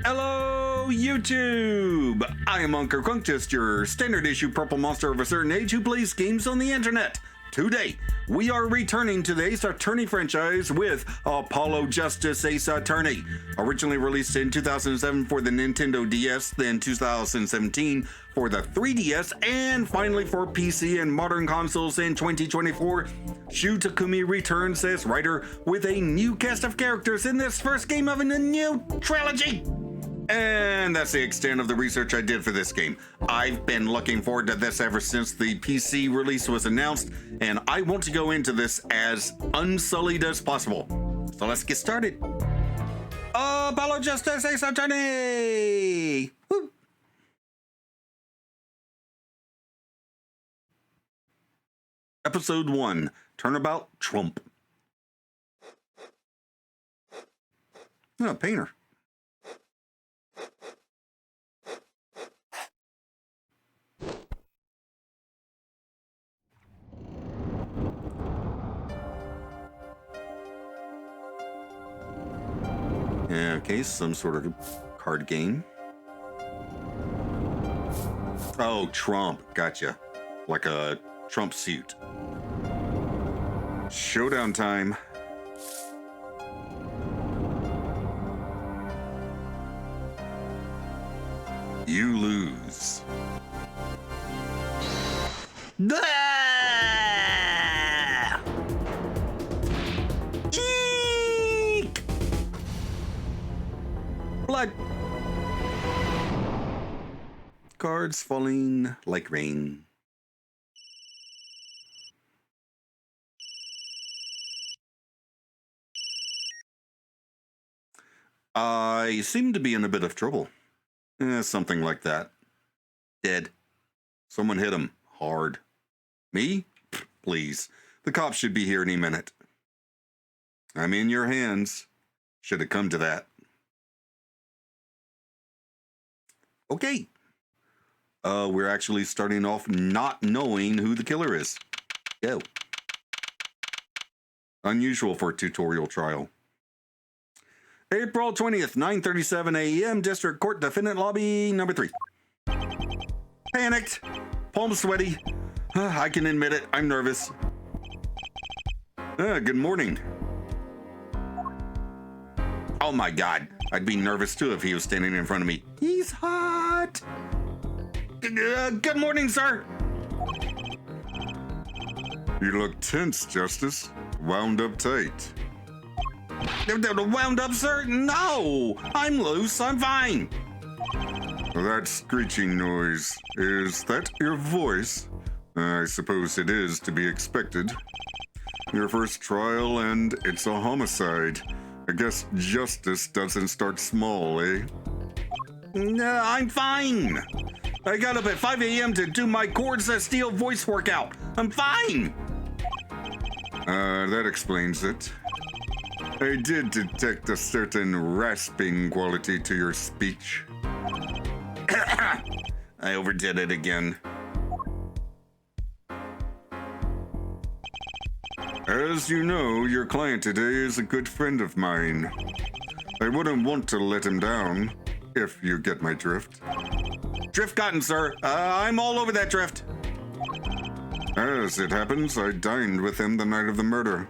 Hello, YouTube! I am Unca Crunk, just your standard issue purple monster of a certain age who plays games on the internet. Today, we are returning to the Ace Attorney franchise with Apollo Justice Ace Attorney. Originally released in 2007 for the Nintendo DS, then 2017 for the 3DS, and finally for PC and modern consoles in 2024, Shu Takumi returns as writer with a new cast of characters in this first game of a new trilogy. And that's the extent of the research I did for this game. I've been looking forward to this ever since the PC release was announced, and I want to go into this as unsullied as possible. So let's get started. Apollo Justice Ace Attorney! Woo. Episode 1, Turnabout Trump. Oh, painter. Okay, some sort of card game. Oh, Trump. Gotcha. Like a Trump suit. Showdown time. You lose. Eek! Blood. Cards falling like rain. I seem to be in a bit of trouble. Something like that. Dead. Someone hit him hard. Me? Please. The cops should be here any minute. I'm in your hands. Should have come to that. Okay. We're actually starting off not knowing who the killer is. Go. Unusual for a tutorial trial. April 20th, 9:37 a.m., District Court Defendant Lobby number 3. Panicked. Palms sweaty. I can admit it, I'm nervous. Good morning. Oh my God, I'd be nervous too if he was standing in front of me. He's hot. Good morning, sir. You look tense, Justice. Wound up tight. Wound up, sir? No! I'm loose. I'm fine. That screeching noise, is that your voice? I suppose it is to be expected. Your first trial and it's a homicide. I guess justice doesn't start small, eh? No, I'm fine. I got up at 5 a.m. to do my chords that steel voice workout. I'm fine. That explains it. I did detect a certain rasping quality to your speech. I overdid it again. As you know, your client today is a good friend of mine. I wouldn't want to let him down, if you get my drift. Drift gotten, sir. I'm all over that drift. As it happens, I dined with him the night of the murder.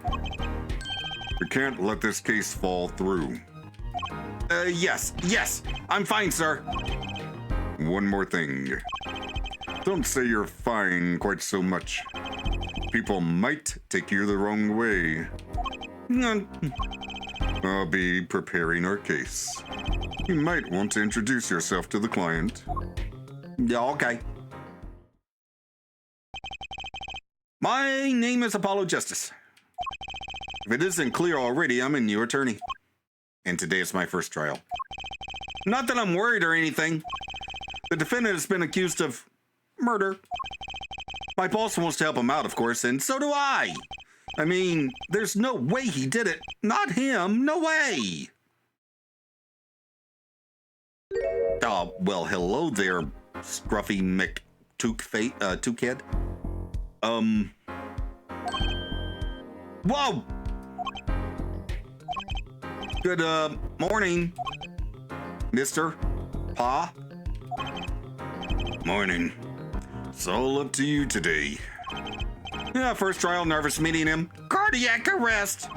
We can't let this case fall through. Yes. I'm fine, sir. One more thing. Don't say you're fine quite so much. People might take you the wrong way. I'll be preparing our case. You might want to introduce yourself to the client. Yeah, okay. My name is Apollo Justice. If it isn't clear already, I'm a new attorney. And today is my first trial. Not that I'm worried or anything. The defendant has been accused of murder. My boss wants to help him out, of course, and so do I. I mean, there's no way he did it. Not him. No way. Oh, well, hello there, Scruffy McTookhead. Whoa! Good, morning. Mr. Pa? Morning. It's all up to you today. Yeah, first trial, nervous meeting him. Cardiac arrest!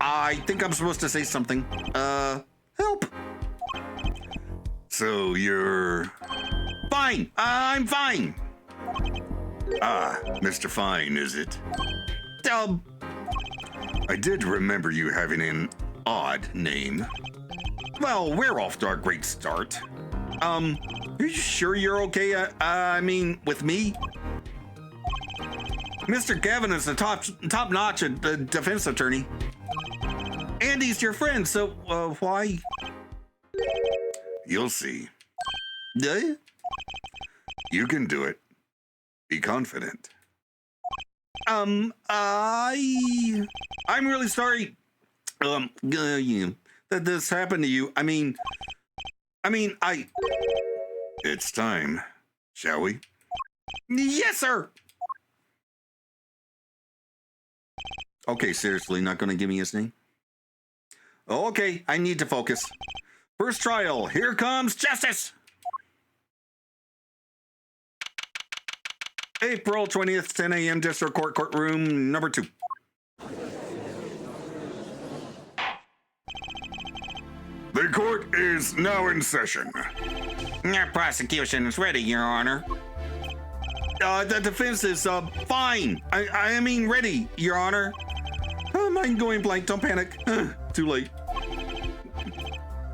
I think I'm supposed to say something. Help! So you're... Fine! I'm fine! Ah, Mr. Fine, is it? I did remember you having an odd name. Well, we're off to a great start. You sure you're okay? I mean, with me? Mr. Gavin is the top-notch defense attorney. And he's your friend, so, why? You'll see. Yeah? You can do it. Be confident. I'm really sorry, that this happened to you. I mean, It's time, shall we? yes, sir. Okay, seriously, not gonna give me his name? Okay, I need to focus. First trial, here comes justice! April 20th, 10 a.m., District Court, courtroom number 2. The court is now in session. Prosecution is ready, Your Honor. The defense is, fine. I mean, ready, Your Honor. Mind going blank, don't panic. Too late.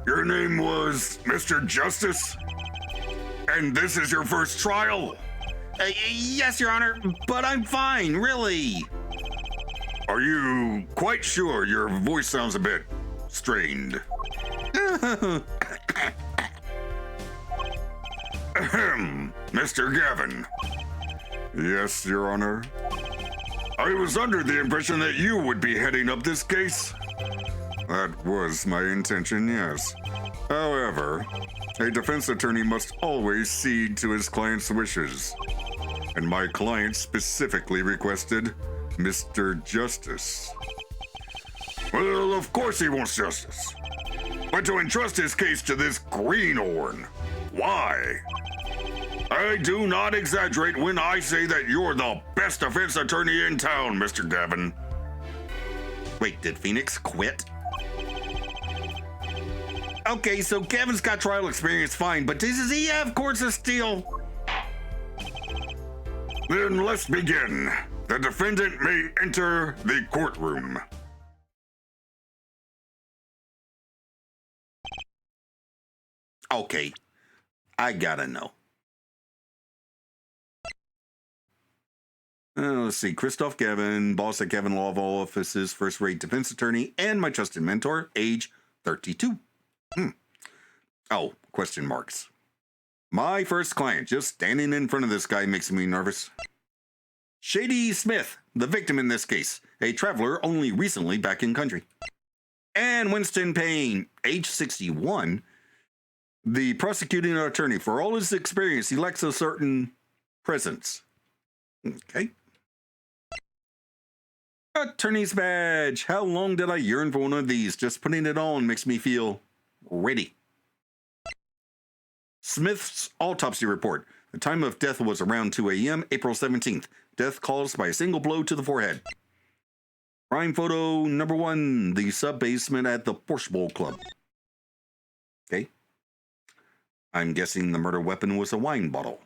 Your name was Mr. Justice? And this is your first trial? Yes, Your Honor, but I'm fine, really. Are you quite sure? Your voice sounds a bit strained. Ahem, Mr. Gavin. Yes, Your Honor. I was under the impression that you would be heading up this case. That was my intention, yes. However, a defense attorney must always cede to his client's wishes. And my client specifically requested Mr. Justice. Well, of course he wants justice. But to entrust his case to this greenhorn, why? I do not exaggerate when I say that you're the best defense attorney in town, Mr. Gavin. Wait, did Phoenix quit? Okay, so Gavin's got trial experience, fine, but does he have courts of steel? Then let's begin. The defendant may enter the courtroom. Okay, I gotta know. Let's see, Christoph Gavin, boss at Gavin Law Office's first-rate defense attorney, and my trusted mentor, age 32. Oh, question marks. My first client, just standing in front of this guy makes me nervous. Shady Smith, the victim in this case, a traveler only recently back in country. And Winston Payne, age 61, the prosecuting attorney. For all his experience, he lacks a certain presence. Okay. Attorney's badge. How long did I yearn for one of these? Just putting it on makes me feel ready. Smith's autopsy report. The time of death was around 2 a.m., April 17th. Death caused by a single blow to the forehead. Crime photo number 1, the sub-basement at the Porsche Bowl Club. Okay. I'm guessing the murder weapon was a wine bottle.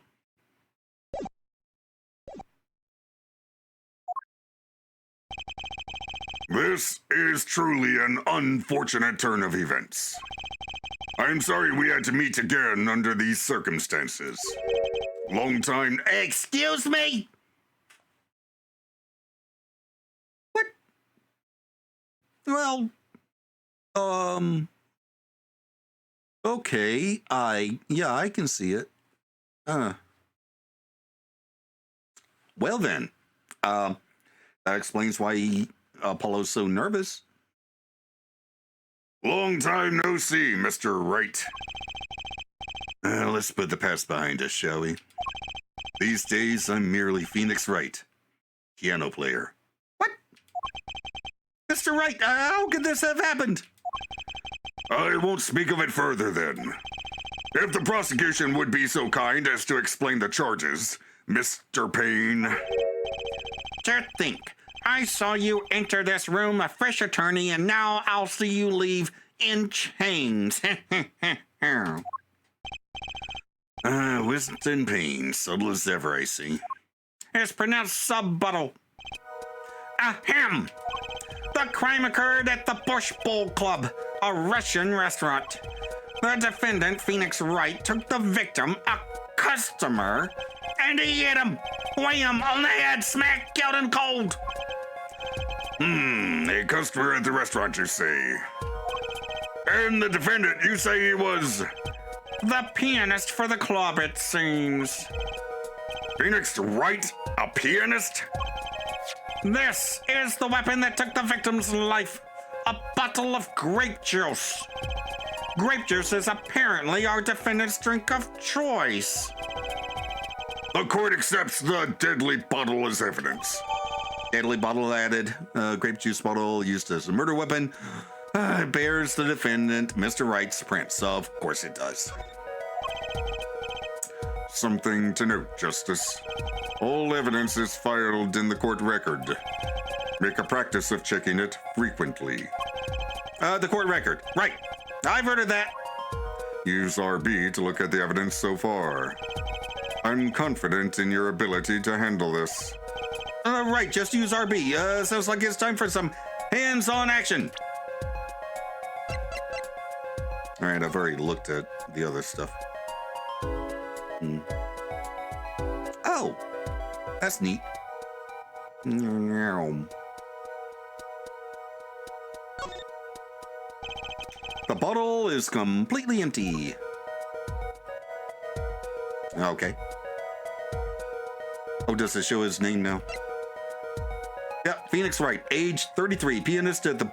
This is truly an unfortunate turn of events. I'm sorry we had to meet again under these circumstances. Long time... Excuse me? What? Well, okay, I can see it. Well then, that explains why Apollo's so nervous. Long time no see, Mr. Wright. Let's put the past behind us, shall we? These days, I'm merely Phoenix Wright, piano player. What? Mr. Wright, how could this have happened? I won't speak of it further then. If the prosecution would be so kind as to explain the charges, Mr. Payne. To think, I saw you enter this room a fresh attorney, and now I'll see you leave in chains. Winston Payne, subtle as ever, I see. It's pronounced sub-buttle. Ahem! The crime occurred at the Bush Bowl Club, a Russian restaurant. The defendant, Phoenix Wright, took the victim, a customer, and he hit him. Wham! On the head, smack, out and cold. A customer at the restaurant, you say? And the defendant, you say he was? The pianist for the club, it seems. Phoenix Wright, a pianist? This is the weapon that took the victim's life. A bottle of grape juice. Grape juice is apparently our defendant's drink of choice. The court accepts the deadly bottle as evidence. Deadly bottle added. Grape juice bottle used as a murder weapon. It bears the defendant, Mr. Wright's prints. Of course it does. Something to note, Justice. All evidence is filed in the court record. Make a practice of checking it frequently. The court record. Right. I've heard of that. Use RB to look at the evidence so far. I'm confident in your ability to handle this. Right, just use RB. Sounds like it's time for some hands-on action. All right, I've already looked at the other stuff. Oh, that's neat. The bottle is completely empty. Okay. Oh, does it show his name now? Yeah, Phoenix Wright, age 33, pianist at the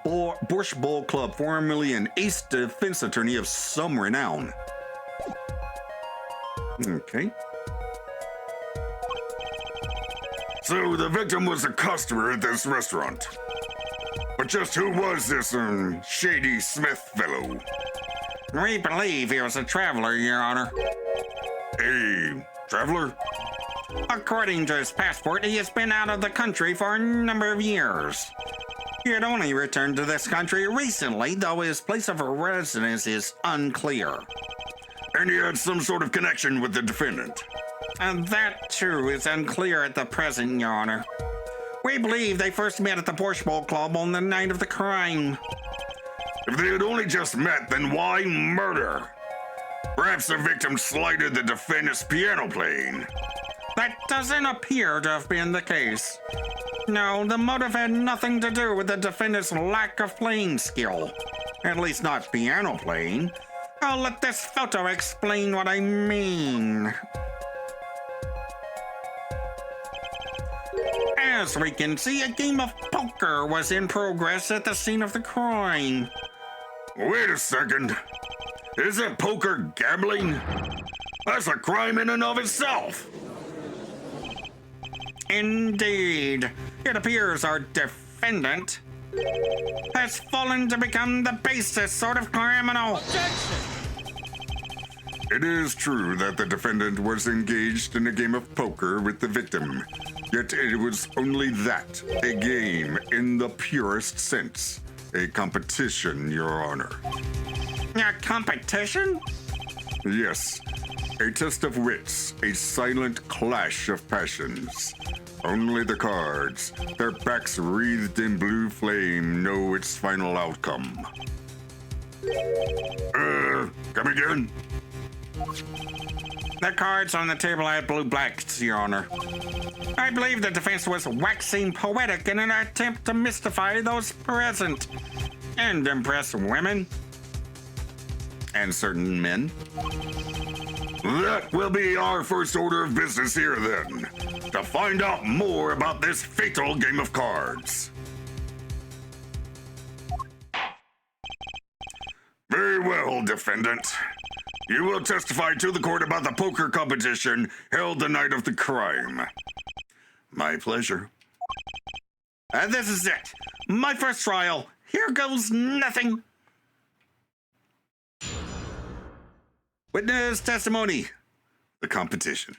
Bush Bowl Club, formerly an ace defense attorney of some renown. Okay. So the victim was a customer at this restaurant. But just who was this shady Smith fellow? We believe he was a traveler, Your Honor. A traveler? According to his passport, he has been out of the country for a number of years. He had only returned to this country recently, though his place of residence is unclear. And he had some sort of connection with the defendant. And that, too, is unclear at the present, Your Honor. We believe they first met at the Bush Bowl Club on the night of the crime. If they had only just met, then why murder? Perhaps the victim slighted the defendant's piano playing. That doesn't appear to have been the case. No, the motive had nothing to do with the defendant's lack of playing skill. At least not piano playing. I'll let this photo explain what I mean. As we can see, a game of poker was in progress at the scene of the crime. Wait a second. Isn't poker gambling? That's a crime in and of itself. Indeed. It appears our defendant has fallen to become the basest sort of criminal. It is true that the defendant was engaged in a game of poker with the victim. Yet it was only that, a game in the purest sense. A competition, Your Honor. A competition? Yes. A test of wits, a silent clash of passions. Only the cards, their backs wreathed in blue flame, know its final outcome. Come again? The cards on the table had blue blacks, Your Honor. I believe the defense was waxing poetic in an attempt to mystify those present and impress women and certain men. That will be our first order of business here then, to find out more about this fatal game of cards. Very well, defendant. You will testify to the court about the poker competition held the night of the crime. My pleasure. This is it. My first trial. Here goes nothing. Witness testimony. The competition.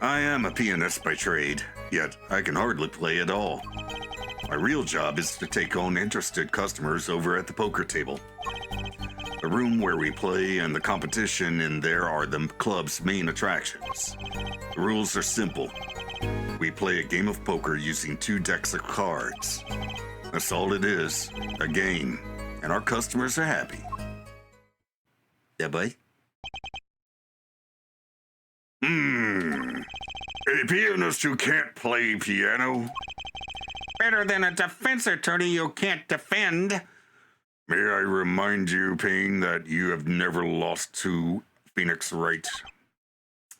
I am a pianist by trade, yet I can hardly play at all. My real job is to take on interested customers over at the poker table. The room where we play and the competition in there are the club's main attractions. The rules are simple. We play a game of poker using 2 decks of cards. That's all it is, a game, and our customers are happy. Yeah, boy. A pianist who can't play piano? Better than a defense attorney you can't defend. May I remind you, Payne, that you have never lost to Phoenix Wright.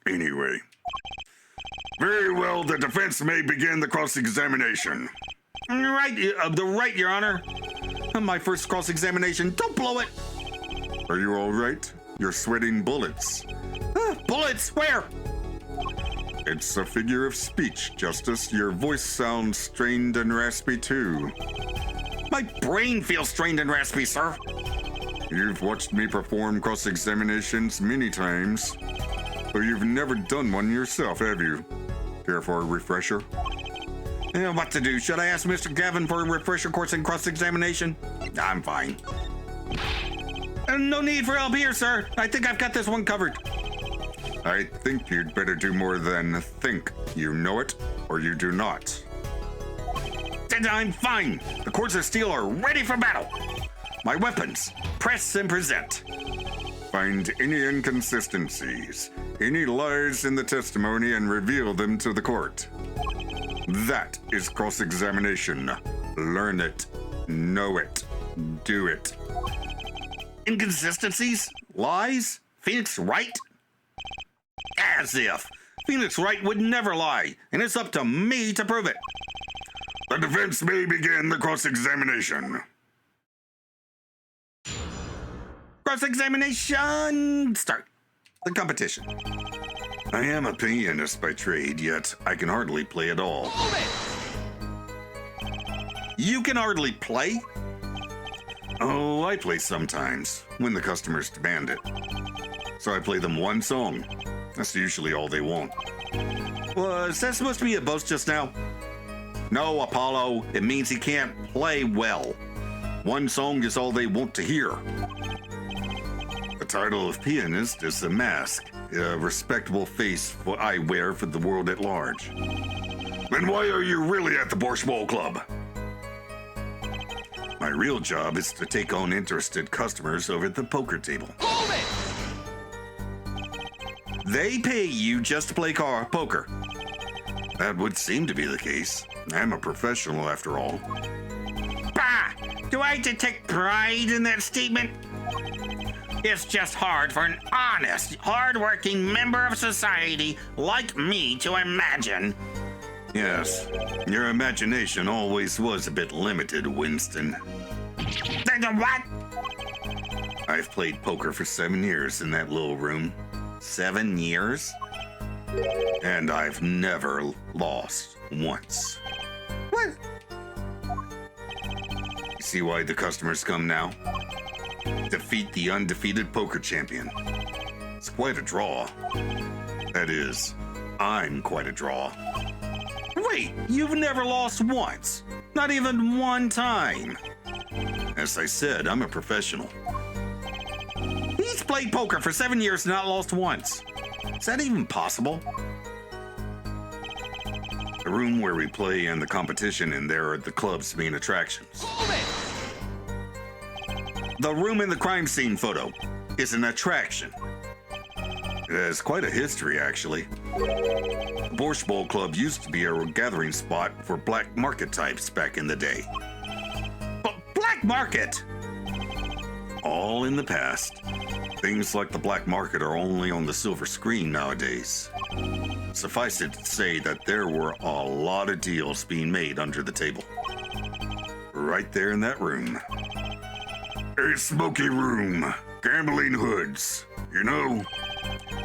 Anyway. Very well, the defense may begin the cross-examination. Right, Your Honor. My first cross-examination. Don't blow it. Are you all right? You're sweating bullets. Bullets? Where? It's a figure of speech, Justice. Your voice sounds strained and raspy, too. My brain feels strained and raspy, sir. You've watched me perform cross-examinations many times, but you've never done one yourself, have you? Care for a refresher? What to do? Should I ask Mr. Gavin for a refresher course in cross-examination? I'm fine. No need for help here, sir. I think I've got this one covered. I think you'd better do more than think. You know it, or you do not. Then I'm fine. The cords of steel are ready for battle. My weapons, press and present. Find any inconsistencies, any lies in the testimony, and reveal them to the court. That is cross-examination. Learn it, know it, do it. Inconsistencies? Lies? Phoenix Wright? As if. Phoenix Wright would never lie, and it's up to me to prove it. The defense may begin the cross-examination. Cross-examination start. The competition. I am a pianist by trade, yet I can hardly play at all. You can hardly play? Oh, I play sometimes, when the customers demand it. So I play them one song. That's usually all they want. Was that supposed to be a boast just now? No, Apollo. It means he can't play well. One song is all they want to hear. The title of pianist is a mask, a respectable face I wear for the world at large. Then why are you really at the Borscht Ball Club? My real job is to take on interested customers over at the poker table. Hold it! They pay you just to play poker. That would seem to be the case. I'm a professional after all. Bah! Do I detect pride in that statement? It's just hard for an honest, hard-working member of society like me to imagine. Yes, your imagination always was a bit limited, Winston. What? I've played poker for 7 years in that little room. 7 years? And I've never lost once. What? You see why the customers come now? Defeat the undefeated poker champion. It's quite a draw. That is, I'm quite a draw. Wait, you've never lost once? Not even one time? As I said, I'm a professional. He's played poker for 7 years and not lost once. Is that even possible? The room where we play and the competition in there are the club's main attractions. The room in the crime scene photo is an attraction. It has quite a history, actually. The Borscht Ball Club used to be a gathering spot for black market types back in the day. But black market? All in the past. Things like the black market are only on the silver screen nowadays. Suffice it to say that there were a lot of deals being made under the table. Right there in that room. A smoky room, gambling hoods. You know,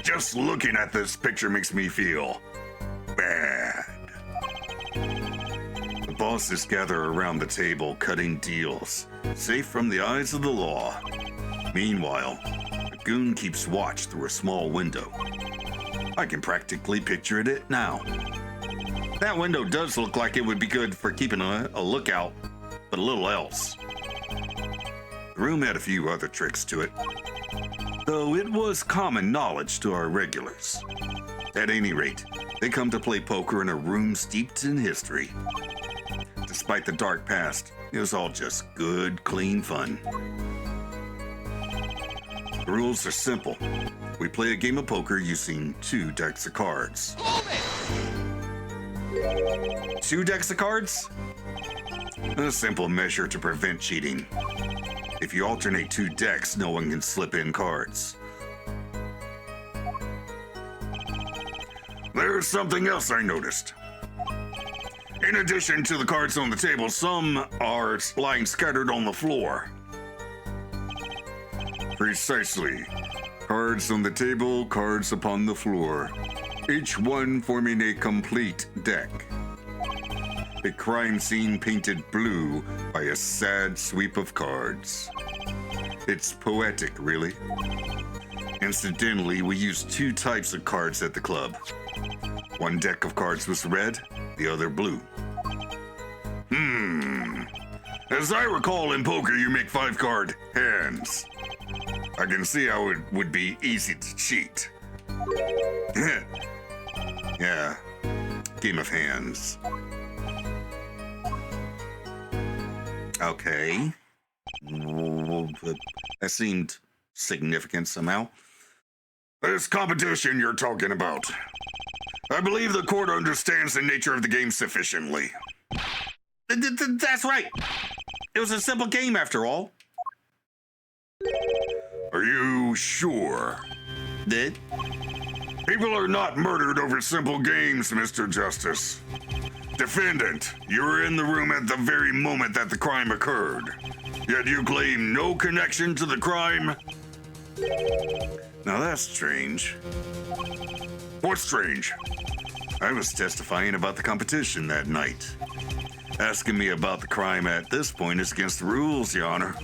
just looking at this picture makes me feel bad. The bosses gather around the table cutting deals, safe from the eyes of the law. Meanwhile, the goon keeps watch through a small window. I can practically picture it now. That window does look like it would be good for keeping a lookout, but a little else. The room had a few other tricks to it, though it was common knowledge to our regulars. At any rate, they come to play poker in a room steeped in history. Despite the dark past, it was all just good, clean fun. The rules are simple. We play a game of poker using 2 decks of cards. 2 decks of cards? A simple measure to prevent cheating. If you alternate 2 decks, no one can slip in cards. There's something else I noticed. In addition to the cards on the table, some are lying scattered on the floor. Precisely. Cards on the table, cards upon the floor. Each one forming a complete deck. A crime scene painted blue by a sad sweep of cards. It's poetic, really. Incidentally, we used 2 types of cards at the club. One deck of cards was red, the other blue. As I recall, in poker, you make 5-card hands. I can see how it would be easy to cheat. Yeah, game of hands. Okay. That seemed significant somehow. This competition you're talking about. I believe the court understands the nature of the game sufficiently. That's right. It was a simple game after all. Are you sure? Did? People are not murdered over simple games, Mr. Justice. Defendant, you were in the room at the very moment that the crime occurred. Yet you claim no connection to the crime? Now that's strange. What's strange? I was testifying about the competition that night. Asking me about the crime at this point is against the rules, Your Honor.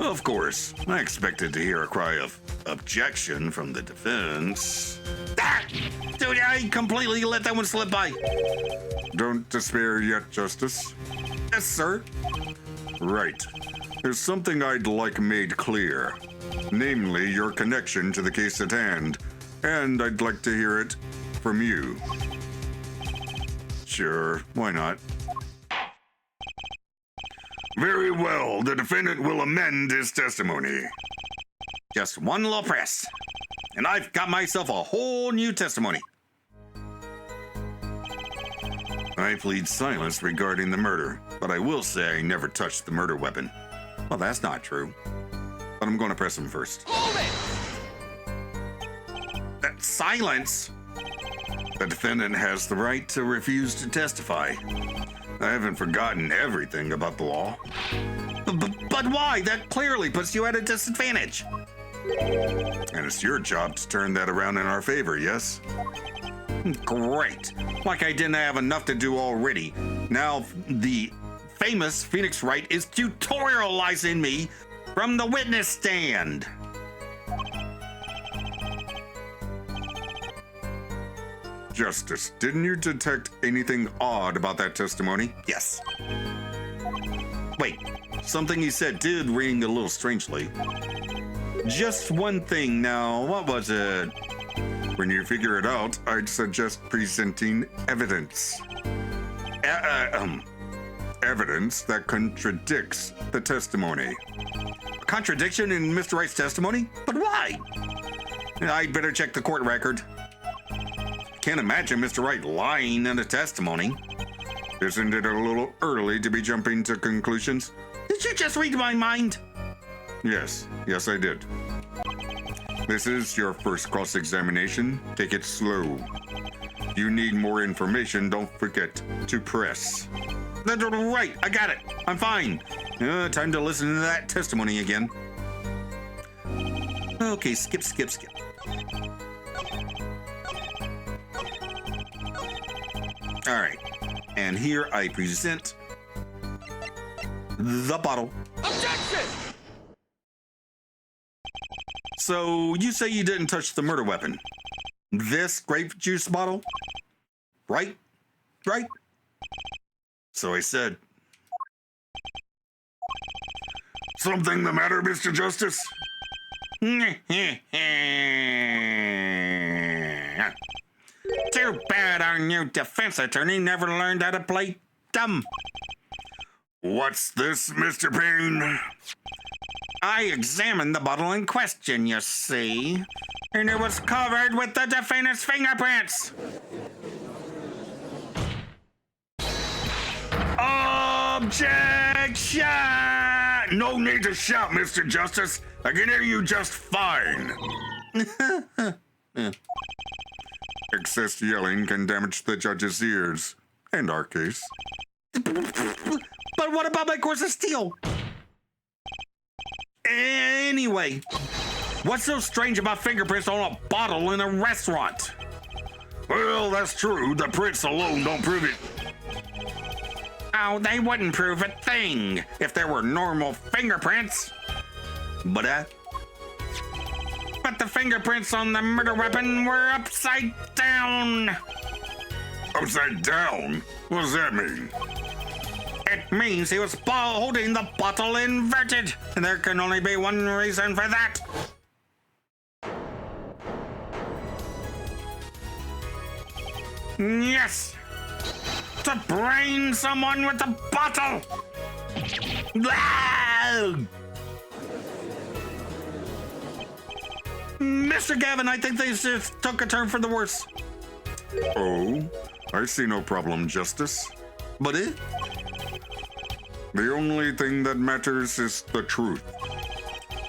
Of course, I expected to hear a cry of objection from the defense. Ah! Dude, I completely let that one slip by. Don't despair yet, Justice. Yes, sir. Right. There's something I'd like made clear. Namely, your connection to the case at hand. And I'd like to hear it from you. Sure, why not? Very well, the defendant will amend his testimony. Just one little press, and I've got myself a whole new testimony. I plead silence regarding the murder, but I will say I never touched the murder weapon. Well, that's not true. But I'm going to press him first. Hold it! Silence? The defendant has the right to refuse to testify. I haven't forgotten everything about the law. But why? That clearly puts you at a disadvantage. And it's your job to turn that around in our favor, yes? Great. Like I didn't have enough to do already. Now the famous Phoenix Wright is tutorializing me from the witness stand. Justice, didn't you detect anything odd about that testimony? Yes. Wait, something he said did ring a little strangely. Just one thing now, what was it? When you figure it out, I'd suggest presenting evidence. Evidence that contradicts the testimony. A contradiction in Mr. Wright's testimony? But why? I'd better check the court record. Can't imagine Mr. Wright lying in a testimony. Isn't it a little early to be jumping to conclusions? Did you just read my mind? Yes, I did. This is your first cross-examination. Take it slow. If you need more information, don't forget to press. Right, I got it. I'm fine. Time to listen to that testimony again. Okay, skip. All right, and here I present the bottle. Objection! So you say you didn't touch the murder weapon? This grape juice bottle? Right? Right? So I said. Something the matter, Mr. Justice? Too bad our new defense attorney never learned how to play dumb. What's this, Mr. Payne? I examined the bottle in question, you see, and it was covered with the defendant's fingerprints. Objection! No need to shout, Mr. Justice. I can hear you just fine. Excess yelling can damage the judge's ears. And our case. But what about my course of steel? Anyway, what's so strange about fingerprints on a bottle in a restaurant? Well, that's true. The prints alone don't prove it. Oh, they wouldn't prove a thing if there were normal fingerprints. But the fingerprints on the murder weapon were upside down. Upside down? What does that mean? It means he was holding the bottle inverted, and there can only be one reason for that. Yes! To brain someone with the bottle! Ah! Mr. Gavin, I think they just took a turn for the worse. Oh, I see no problem, Justice. But it? The only thing that matters is the truth.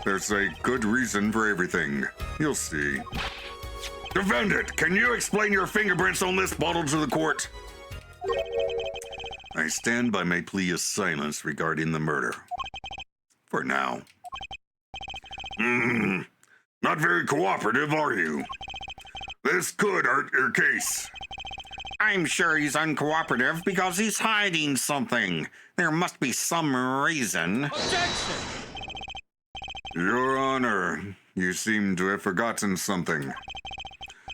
There's a good reason for everything. You'll see. Defendant, can you explain your fingerprints on this bottle to the court? I stand by my plea of silence regarding the murder. For now. Not very cooperative, are you? This could hurt your case. I'm sure he's uncooperative because he's hiding something. There must be some reason. Objection! Your Honor, you seem to have forgotten something.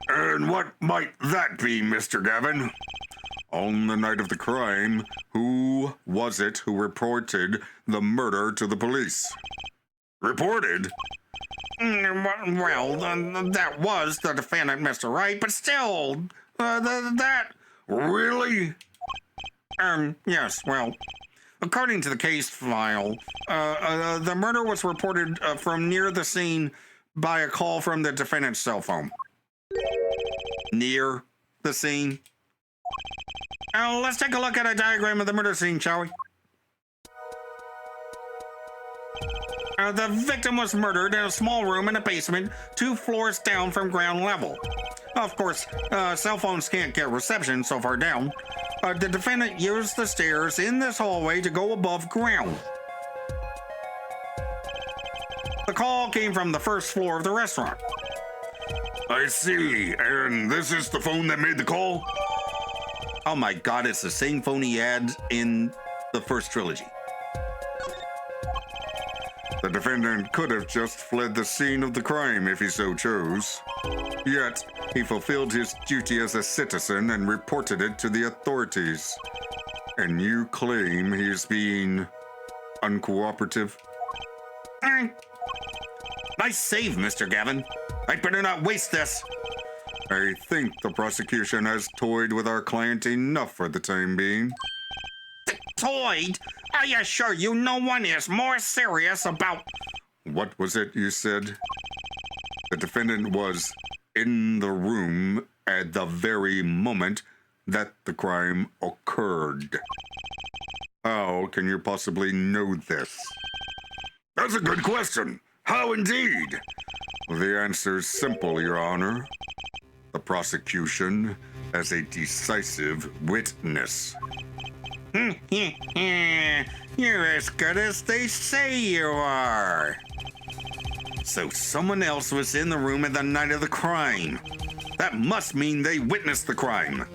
And what might that be, Mr. Gavin? On the night of the crime, who was it who reported the murder to the police? Reported? Well, that was the defendant, Mr. Wright, but still, that... Really? Yes, well, according to the case file, the murder was reported from near the scene by a call from the defendant's cell phone. Near the scene? Let's take a look at a diagram of the murder scene, shall we? The victim was murdered in a small room in a basement, 2 floors down from ground level. Of course, cell phones can't get reception so far down. The defendant used the stairs in this hallway to go above ground. The call came from the first floor of the restaurant. I see. And this is the phone that made the call? Oh my God, it's the same phone he had in the first trilogy. The defendant could have just fled the scene of the crime if he so chose. Yet, he fulfilled his duty as a citizen and reported it to the authorities. And you claim he is being uncooperative? Nice save, Mr. Gavin. I'd better not waste this. I think the prosecution has toyed with our client enough for the time being. Toyed? I assure you no one is more serious about... What was it you said? The defendant was in the room at the very moment that the crime occurred. How can you possibly know this? That's a good question. How indeed? The answer's simple, Your Honor. The prosecution as a decisive witness. You're as good as they say you are. So someone else was in the room at the night of the crime. That must mean they witnessed the crime.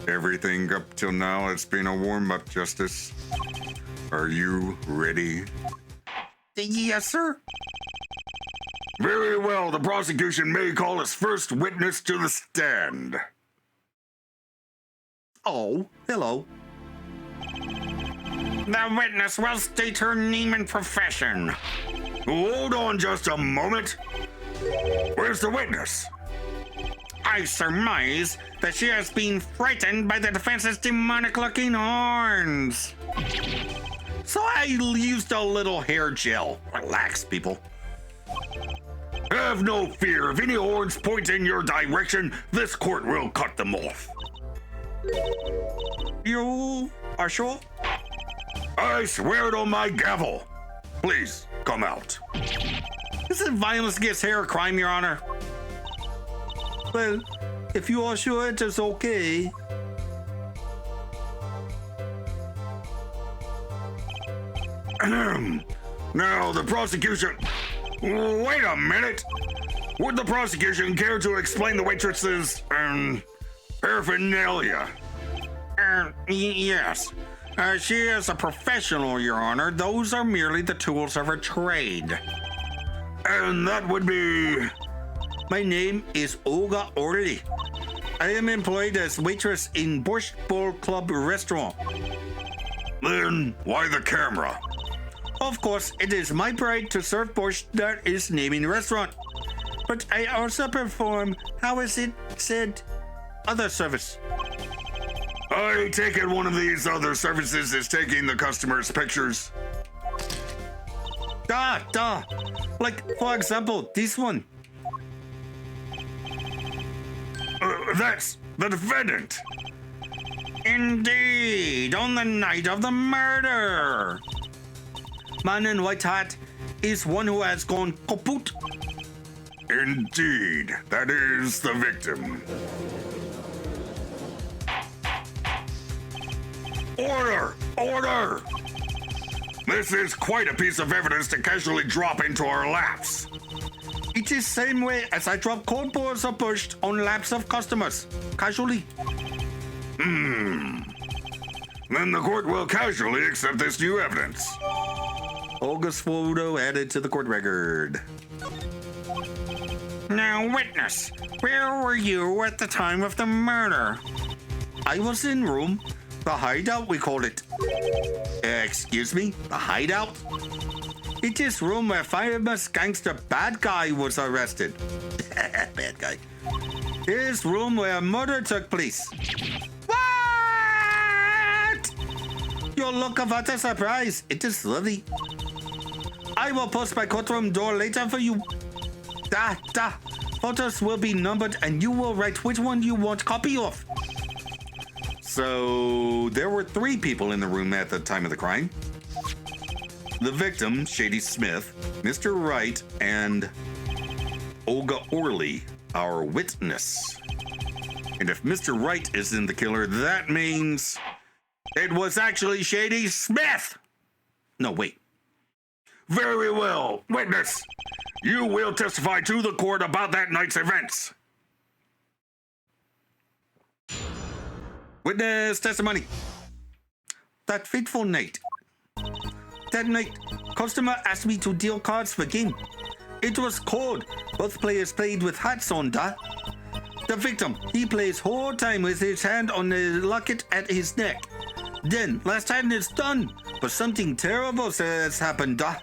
Everything up till now has been a warm-up, Justice. Are you ready? Yes, sir. Very well, the prosecution may call its first witness to the stand. Oh, hello. The witness will state her name and profession. Hold on just a moment. Where's the witness? I surmise that she has been frightened by the defense's demonic-looking horns. So I used a little hair gel. Relax, people. Have no fear. If any horns point in your direction, this court will cut them off. You are sure? I swear it on my gavel. Please, come out. Isn't violence against hair a crime, Your Honor? Well, if you are sure it is okay. Now, the prosecution... Wait a minute. Would the prosecution care to explain the waitress's, paraphernalia? Yes. She is a professional, Your Honor. Those are merely the tools of her trade. And that would be... My name is Olga Orly. I am employed as waitress in Borscht Bowl Club restaurant. Then why the camera? Of course, it is my pride to serve borscht that is naming restaurant. But I also perform, how is it said, other service. I take it one of these other services is taking the customer's pictures. Duh. Like, for example, this one. That's the defendant. Indeed, on the night of the murder. Man in white hat is one who has gone kaput. Indeed, that is the victim. Order! This is quite a piece of evidence to casually drop into our laps. It is same way as I drop cold balls of borscht on laps of customers. Casually. Then the court will casually accept this new evidence. Olga's photo added to the court record. Now, witness, where were you at the time of the murder? I was in room. The hideout, we called it. Excuse me? The hideout? It is room where famous gangster bad guy was arrested. Bad guy. Here's room where murder took place. What? Your look of utter surprise. It is lovely. I will post my courtroom door later for you. Da. Photos will be numbered and you will write which one you want copy of. So there were 3 people in the room at the time of the crime. The victim, Shady Smith, Mr. Wright, and Olga Orly, our witness. And if Mr. Wright isn't the killer, that means it was actually Shady Smith. No, wait. Very well, witness. You will testify to the court about that night's events. Witness testimony. That fateful night. That night, customer asked me to deal cards for game. It was cold. Both players played with hats on, da. The victim, he plays whole time with his hand on the locket at his neck. Then, last time it's done, but something terrible has happened, da.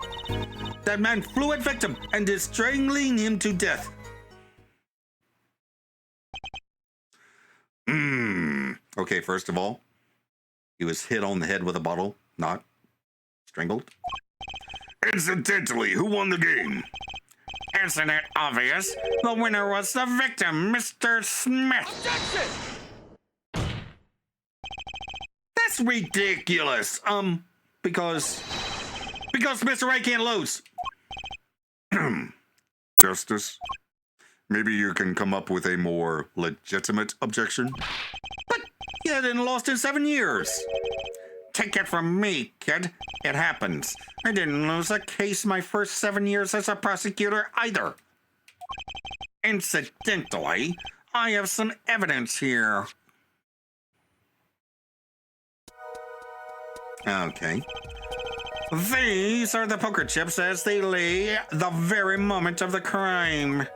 That man flew at victim and is strangling him to death. Okay, first of all, he was hit on the head with a bottle, not strangled. Incidentally, who won the game? Isn't it obvious? The winner was the victim, Mr. Smith. That's ridiculous. Because Mr. Wright can't lose. Justice, maybe you can come up with a more legitimate objection? But he hadn't lost in 7 years. Take it from me, kid. It happens. I didn't lose a case my first 7 years as a prosecutor either. Incidentally, I have some evidence here. Okay. These are the poker chips as they lay the very moment of the crime.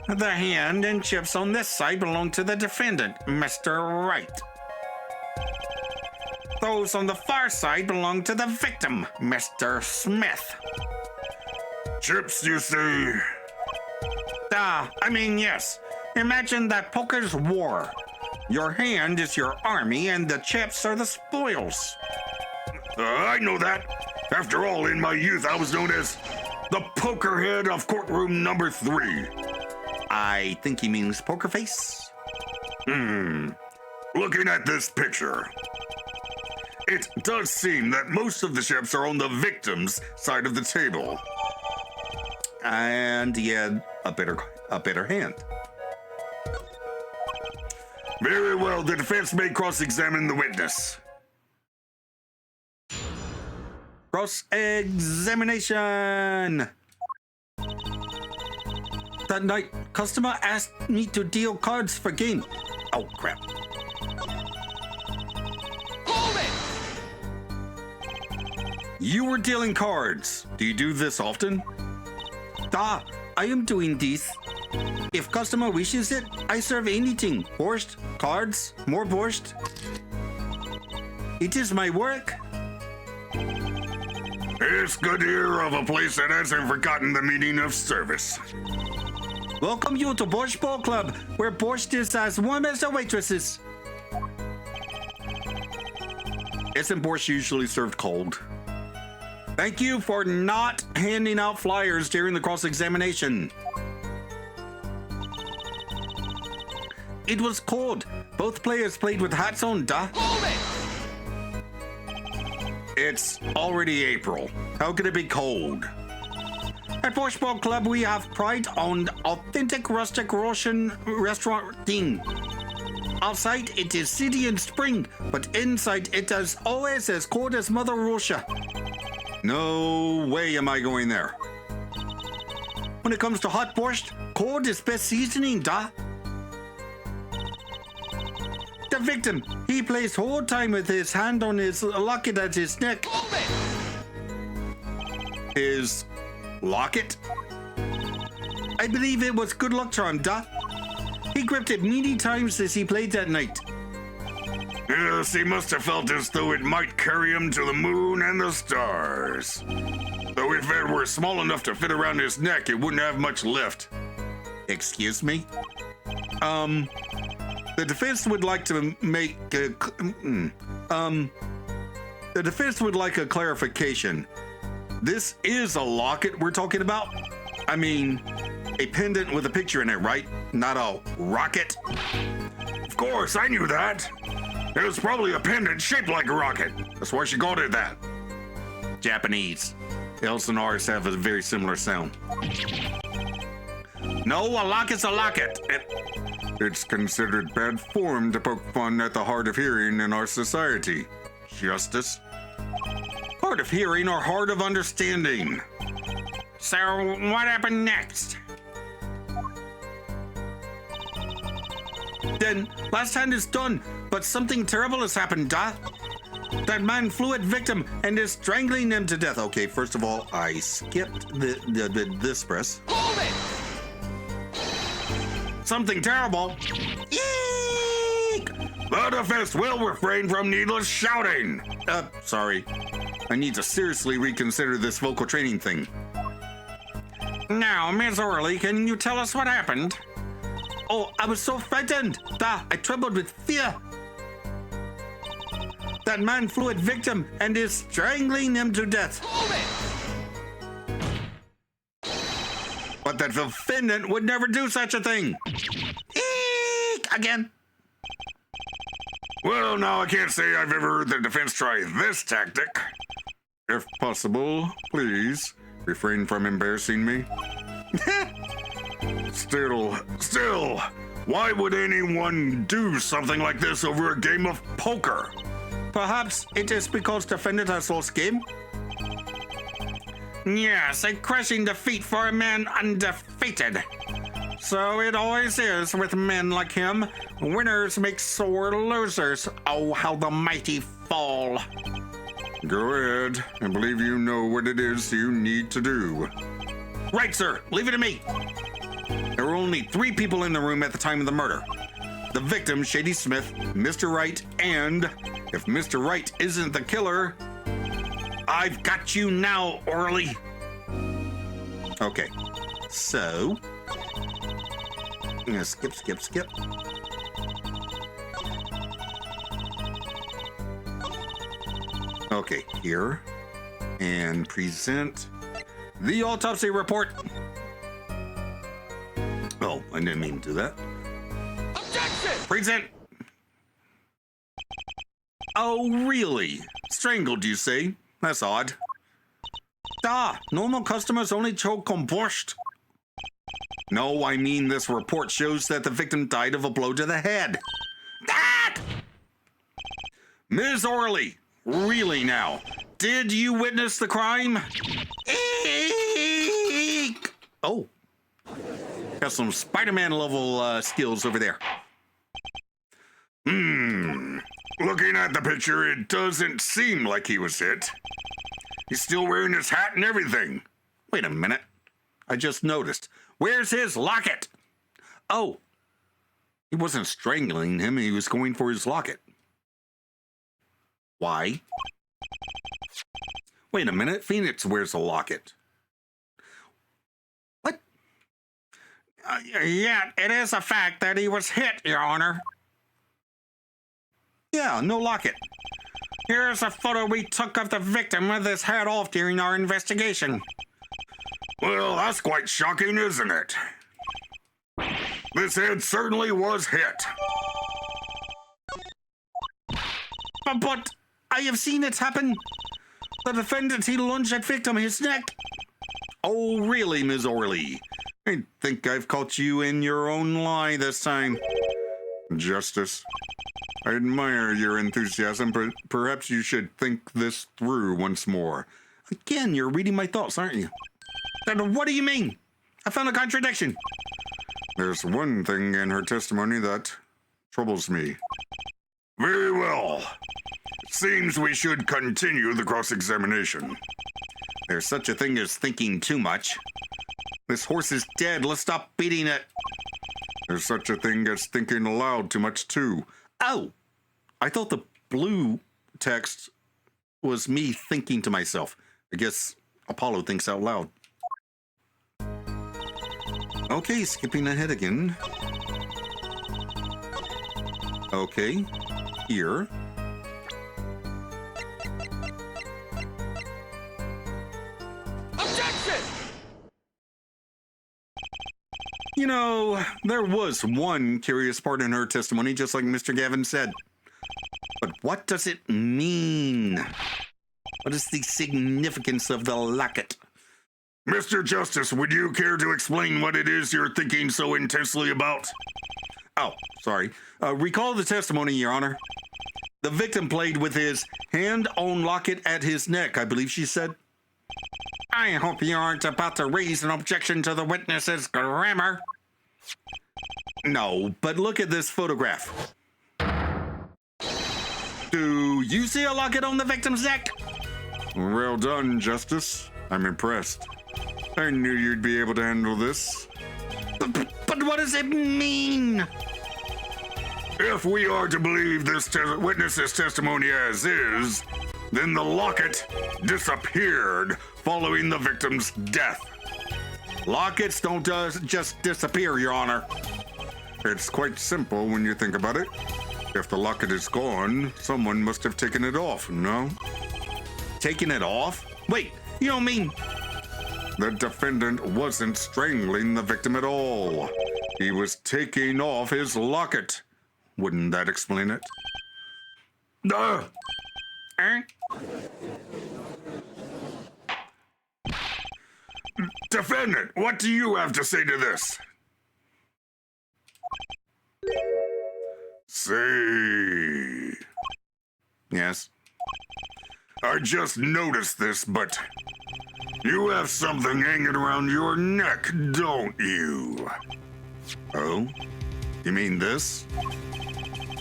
The hand and chips on this side belong to the defendant, Mr. Wright. Those on the far side belong to the victim, Mr. Smith. Chips, you say? Yes. Imagine that poker's war. Your hand is your army and the chips are the spoils. I know that. After all, in my youth, I was known as the poker head of courtroom number 3. I think he means poker face. Looking at this picture, it does seem that most of the chips are on the victim's side of the table. And he had a better hand. Very well, the defense may cross-examine the witness. Cross-examination. That night, customer asked me to deal cards for game. Oh, crap. Hold it! You were dealing cards. Do you do this often? I am doing this. If customer wishes it, I serve anything. Borscht, cards, more borscht. It is my work. It's good to hear of a place that hasn't forgotten the meaning of service. Welcome you to Borscht Ball Club, where borscht is as warm as the waitresses. Isn't borscht usually served cold? Thank you for not handing out flyers during the cross-examination. It was cold. Both players played with hats on, Hold it! It's already April. How could it be cold? At Borscht Ball Club, we have pride on authentic rustic Russian restauranting. Outside, it is city and spring, but inside, it is always as cold as Mother Russia. No way am I going there. When it comes to hot borscht, cold is best seasoning, The victim, he plays whole time with his hand on his locket at his neck. Hold it! His locket? I believe it was good luck charm, He gripped it many times as he played that night. Yes, he must have felt as though it might carry him to the moon and the stars. Though if it were small enough to fit around his neck, it wouldn't have much lift. Excuse me? The defense would like to make a... The defense would like a clarification. This is a locket we're talking about? I mean, a pendant with a picture in it, right? Not a rocket? Of course, I knew that. It was probably a pendant shaped like a rocket. That's why she called it that. Japanese. L's and R's have a very similar sound. No, a locket's a locket. It's considered bad form to poke fun at the hard of hearing in our society. Justice? Hard of hearing or hard of understanding? So, what happened next? Then, last hand is done, but something terrible has happened, That man flew at victim and is strangling him to death. Okay, first of all, I skipped this press. Hold it! Something terrible. Eek! The defense will refrain from needless shouting. Sorry. I need to seriously reconsider this vocal training thing. Now, Miss Orley, can you tell us what happened? Oh, I was so frightened. I trembled with fear. That man flew at victim and is strangling him to death. Hold it! But the defendant would never do such a thing. Eek! Again. Well, now I can't say I've ever heard the defense try this tactic. If possible, please refrain from embarrassing me. Still, why would anyone do something like this over a game of poker? Perhaps it is because defendant has lost game? Yes, a crushing defeat for a man undefeated. So it always is with men like him. Winners make sore losers. Oh, how the mighty fall. Go ahead. I believe you know what it is you need to do. Right, sir. Leave it to me. There were only 3 people in the room at the time of the murder. The victim, Shady Smith, Mr. Wright, and if Mr. Wright isn't the killer, I've got you now, Orly. Okay, so I'm gonna skip. Okay, here, and present the autopsy report. Oh, I didn't mean to do that. Objection! Present. Oh, really? Strangled, you say? That's odd. Normal customers only choke on borscht. No, I mean this report shows that the victim died of a blow to the head. Ms. Orley, really now, did you witness the crime? Eek! Oh, got some Spider-Man level skills over there. Looking at the picture, it doesn't seem like he was hit. He's still wearing his hat and everything. Wait a minute. I just noticed. Where's his locket? Oh, he wasn't strangling him. He was going for his locket. Why? Wait a minute. Phoenix wears a locket. What? Yeah, it is a fact that he was hit, Your Honor. Yeah, no locket. Here's a photo we took of the victim with his hat off during our investigation. Well, that's quite shocking, isn't it? This head certainly was hit. But I have seen it happen. The defendant, he lunged at victim his neck. Oh, really, Ms. Orley? I think I've caught you in your own lie this time. Justice, I admire your enthusiasm, but perhaps you should think this through once more. Again, you're reading my thoughts, aren't you? What do you mean? I found a contradiction. There's one thing in her testimony that troubles me. Very well. It seems we should continue the cross-examination. There's such a thing as thinking too much. This horse is dead. Let's stop beating it. There's such a thing as thinking aloud too much, too. Oh, I thought the blue text was me thinking to myself. I guess Apollo thinks out loud. Okay, skipping ahead again. Okay, here. Objection! You know, there was one curious part in her testimony, just like Mr. Gavin said. But what does it mean? What is the significance of the locket? Mr. Justice, would you care to explain what it is you're thinking so intensely about? Oh, sorry. Recall the testimony, Your Honor. The victim played with his hand-on locket at his neck, I believe she said. I hope you aren't about to raise an objection to the witness's grammar. No, but look at this photograph. Do you see a locket on the victim's neck? Well done, Justice. I'm impressed. I knew you'd be able to handle this. But what does it mean? If we are to believe this witness's testimony as is, then the locket disappeared following the victim's death. Lockets don't just disappear, Your Honor. It's quite simple when you think about it. If the locket is gone, someone must have taken it off, no? Taking it off? Wait, you don't mean... The defendant wasn't strangling the victim at all. He was taking off his locket. Wouldn't that explain it? Defendant, what do you have to say to this? Say... Yes. I just noticed this, but you have something hanging around your neck, don't you? Oh? You mean this?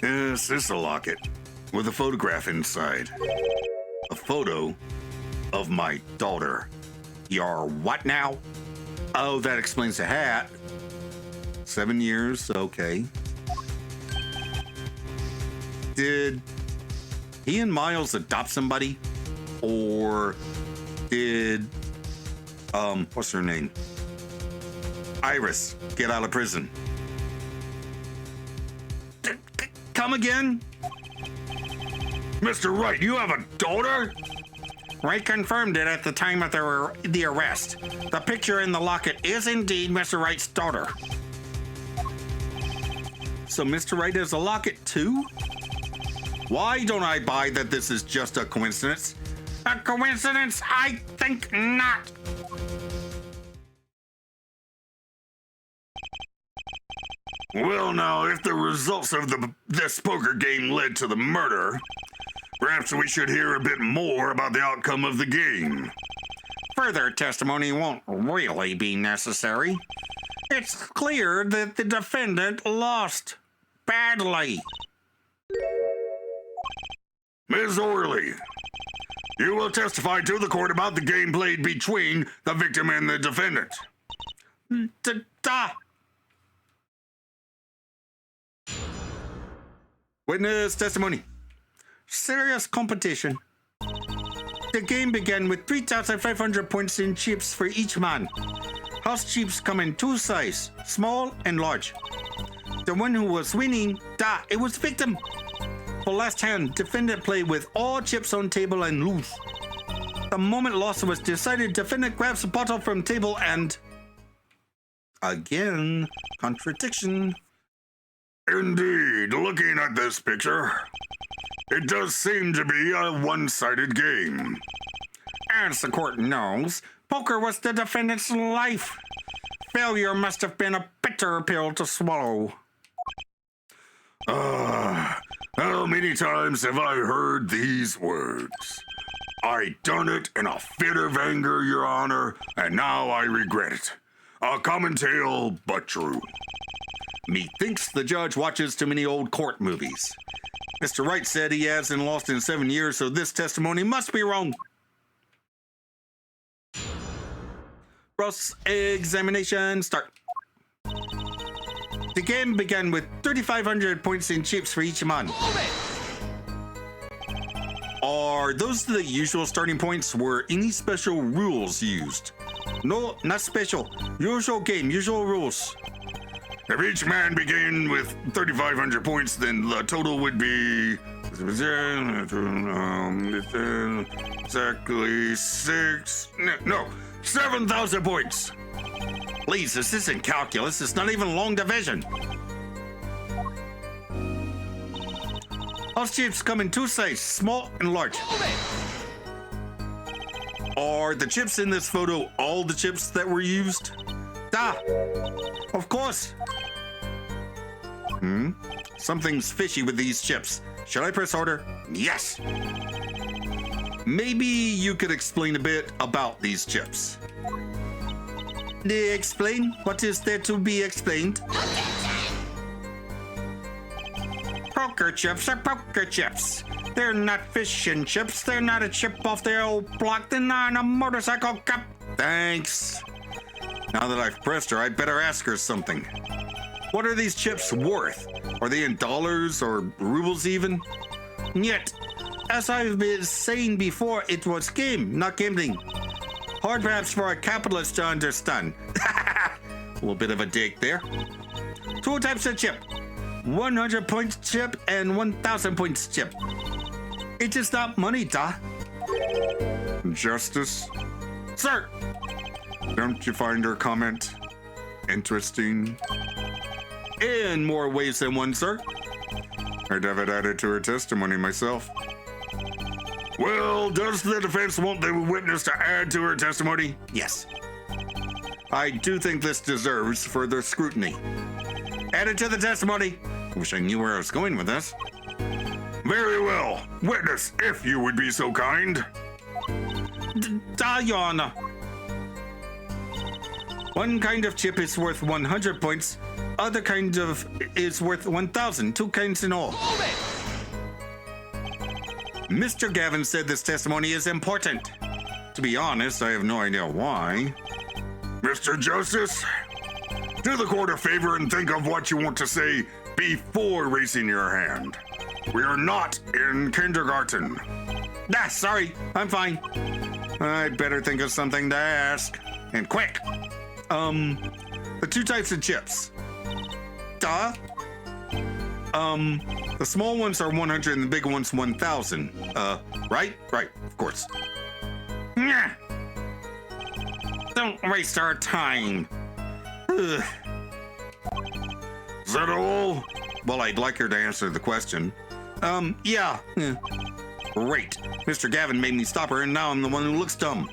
Yes, it's a locket with a photograph inside. A photo of my daughter. Your what now? Oh, that explains the hat. 7 years, okay. Did he and Miles adopt somebody? Or did, what's her name? Iris get out of prison? Come again? Mr. Wright, you have a daughter? Wright confirmed it at the time of the arrest. The picture in the locket is indeed Mr. Wright's daughter. So Mr. Wright has a locket too? Why don't I buy that this is just a coincidence? A coincidence? I think not. Well, now, if the results of this poker game led to the murder, perhaps we should hear a bit more about the outcome of the game. Further testimony won't really be necessary. It's clear that the defendant lost badly. Ms. Orley, you will testify to the court about the game played between the victim and the defendant. Witness testimony. Serious competition. The game began with 3,500 points in chips for each man. House chips come in two sizes, small and large. The one who was winning, it was victim. For last hand, defendant played with all chips on table and lose. The moment loss was decided, defendant grabs a bottle from table and... Again, contradiction. Indeed, looking at this picture, it does seem to be a one-sided game. As the court knows, poker was the defendant's life. Failure must have been a bitter pill to swallow. How many times have I heard these words? I done it in a fit of anger, Your Honor, and now I regret it. A common tale, but true. Methinks the judge watches too many old court movies. Mr. Wright said he hasn't lost in 7 years, so this testimony must be wrong. Cross-examination start. The game began with 3,500 points in chips for each man. Are those the usual starting points? Were any special rules used? No, not special. Usual game, usual rules. If each man began with 3,500 points, then the total would be exactly 7,000 points. Please, this isn't calculus. It's not even long division. House chips come in two sizes, small and large. Are the chips in this photo all the chips that were used? Of course. Something's fishy with these chips. Should I press order? Yes. Maybe you could explain a bit about these chips. Explain? What is there to be explained? Poker chips are poker chips. They're not fish and chips. They're not a chip off the old block. They're not a motorcycle cup. Thanks. Now that I've pressed her, I'd better ask her something. What are these chips worth? Are they in dollars or rubles even? Yet, as I've been saying before, it was game, not gambling. Hard perhaps for a capitalist to understand. A little bit of a dig there. Two types of chip. 100 points chip and 1,000 points chip. It is not money, Justice, Sir! don't you find her comment interesting? In more ways than one, sir. I'd have it added to her testimony myself. Well, does the defense want the witness to add to her testimony? Yes. I do think this deserves further scrutiny. Add it to the testimony. Wish I knew where I was going with this. Very well. Witness, if you would be so kind. Your Honor. One kind of chip is worth 100 points. Other kind of is worth 1,000. Two kinds in all. Mr. Gavin said this testimony is important. To be honest, I have no idea why. Mr. Justice, do the court a favor and think of what you want to say before raising your hand. We are not in kindergarten. Ah, sorry, I'm fine. I'd better think of something to ask. And quick. The two types of chips. Duh. The small ones are 100 and the big ones 1,000. Right? Right, of course. Nyah. Don't waste our time. Ugh. Is that all? Well, I'd like her to answer the question. Yeah. Great. Mr. Gavin made me stop her, and now I'm the one who looks dumb.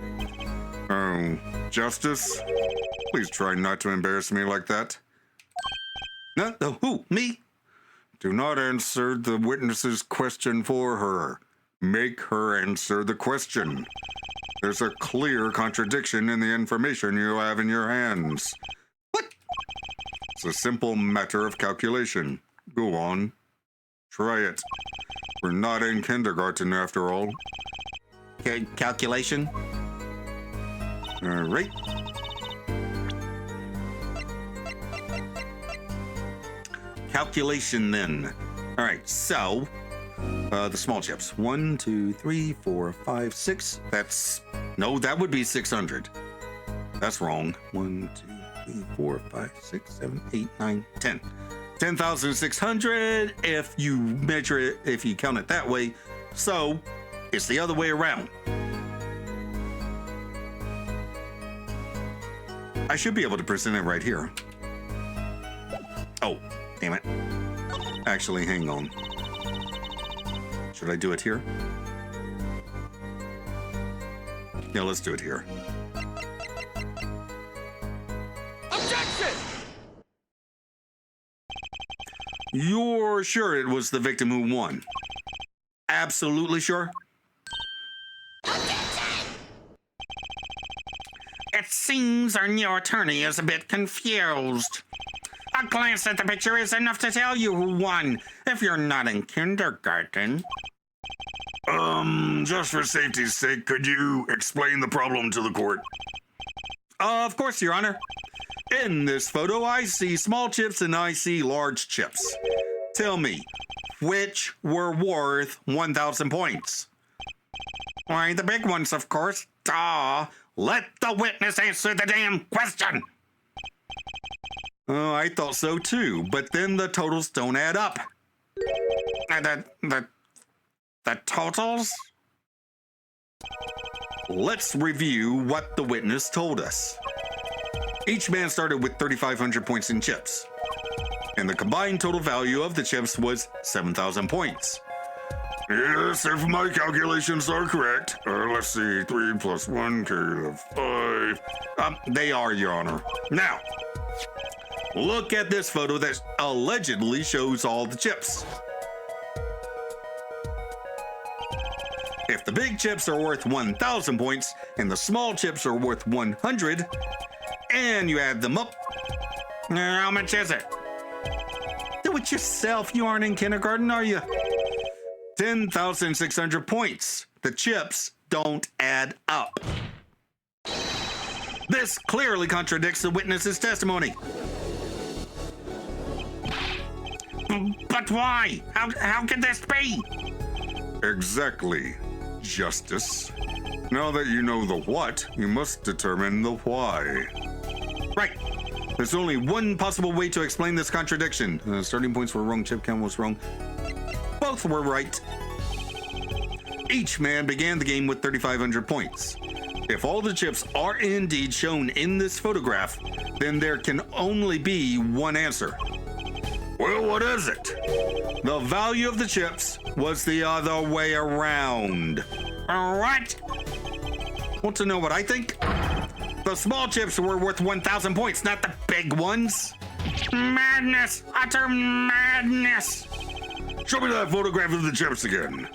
Oh, Justice, please try not to embarrass me like that. No, who? Me? Do not answer the witness's question for her. Make her answer the question. There's a clear contradiction in the information you have in your hands. What? It's a simple matter of calculation. Go on. Try it. We're not in kindergarten after all. Calculation? All right. Calculation then. All right, so the small chips. 1, 2, 3, 4, 5, 6. That would be 600. That's wrong. 1, 2, 3, 4, 5, 6, 7, 8, 9, 10. 10,600 if you measure it, if you count it that way. So it's the other way around. I should be able to present it right here. Oh, damn it. Actually, hang on. Should I do it here? Yeah, let's do it here. Objection! You're sure it was the victim who won? Absolutely sure? It seems our new attorney is a bit confused. A glance at the picture is enough to tell you who won, if you're not in kindergarten. Just for safety's sake, could you explain the problem to the court? Of course, Your Honor. In this photo, I see small chips and I see large chips. Tell me, which were worth 1,000 points? Why, the big ones, of course. Duh. Let the witness answer the damn question. Oh, I thought so too, but then the totals don't add up. The totals? Let's review what the witness told us. Each man started with 3,500 points in chips, and the combined total value of the chips was 7,000 points. Yes, if my calculations are correct. Let's see, 3 plus 1 to 5. They are, Your Honor. Now, look at this photo that allegedly shows all the chips. If the big chips are worth 1,000 points and the small chips are worth 100, and you add them up, how much is it? Do it yourself. You aren't in kindergarten, are you? 10,600 points. The chips don't add up. This clearly contradicts the witness's testimony. But why? How can this be? Exactly, Justice. Now that you know the what, you must determine the why. Right. There's only one possible way to explain this contradiction. Starting points were wrong, chip count was wrong. Both were right. Each man began the game with 3,500 points. If all the chips are indeed shown in this photograph, then there can only be one answer. Well, what is it? The value of the chips was the other way around. What? Want to know what I think? The small chips were worth 1,000 points, not the big ones. Madness! Utter madness! Show me that photograph of the chips again.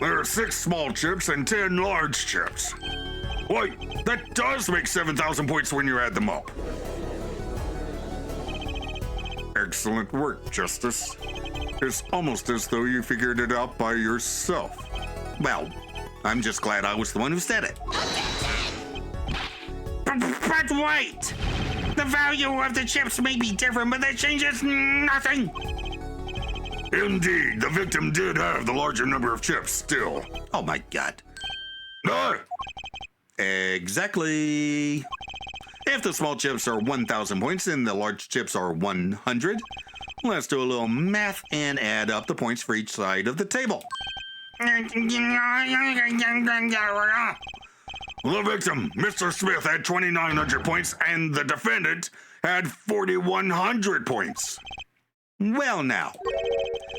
There are 6 small chips and 10 large chips. Why, that does make 7,000 points when you add them up. Excellent work, Justice. It's almost as though you figured it out by yourself. Well, I'm just glad I was the one who said it. But wait! The value of the chips may be different, but that changes nothing. Indeed, the victim did have the larger number of chips still. Oh my god. Ah! Exactly. If the small chips are 1,000 points and the large chips are 100, let's do a little math and add up the points for each side of the table. The victim, Mr. Smith, had 2,900 points, and the defendant had 4,100 points. Well now,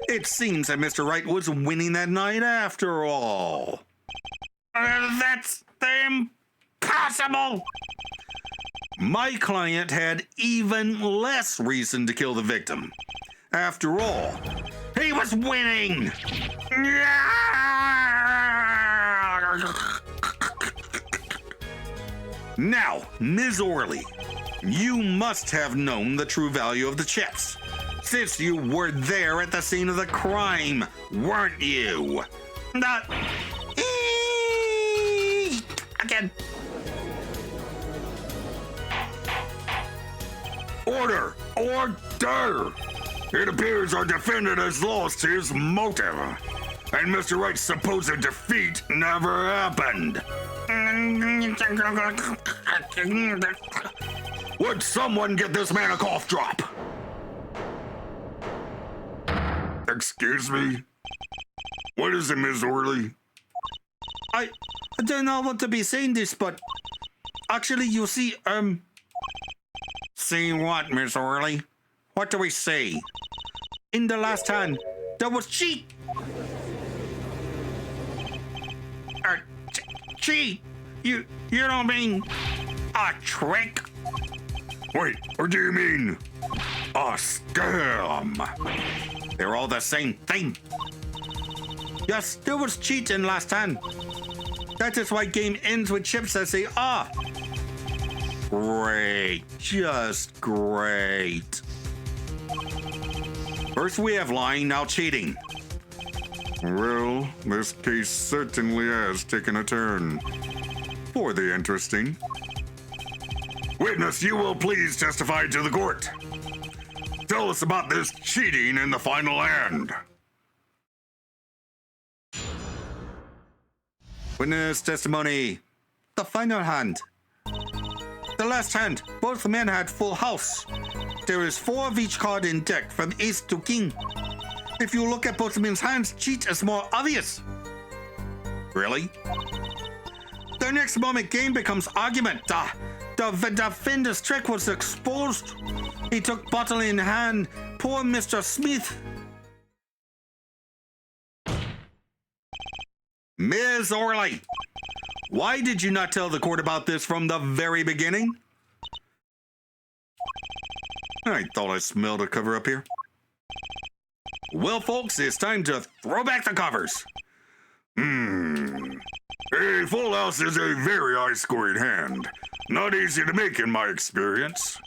it seems that Mr. Wright was winning that night after all. That's impossible! My client had even less reason to kill the victim. After all, he was winning! Now, Ms. Orley, you must have known the true value of the chips, since you were there at the scene of the crime, weren't you? Again. Order! Order! It appears our defendant has lost his motive, and Mr. Wright's supposed defeat never happened. Would someone get this man a cough drop? Excuse me? What is it, Ms. Orley? I don't know what to be saying this, but actually, you see, See what, Miss Orley? What do we see? in the last hand, there was cheat. Cheat? You don't mean a trick? Wait, or do you mean a scam? They're all the same thing. Yes, there was cheat in last hand. That is why game ends with chips as they are. Great, just great. First we have lying, now cheating. Well, this case certainly has taken a turn. For the interesting. Witness, you will please testify to the court. Tell us about this cheating in the final hand. Witness testimony. The final hand. The last hand, both men had full house. There is 4 of each card in deck from ace to king. If you look at both men's hands, cheat is more obvious. Really? The next moment game becomes argument. The defender's trick was exposed. He took bottle in hand. Poor Mr. Smith. Ms. Orley, why did you not tell the court about this from the very beginning? I thought I smelled a cover up here. Well, folks, it's time to throw back the covers. A full house is a very high-scoring hand. Not easy to make in my experience.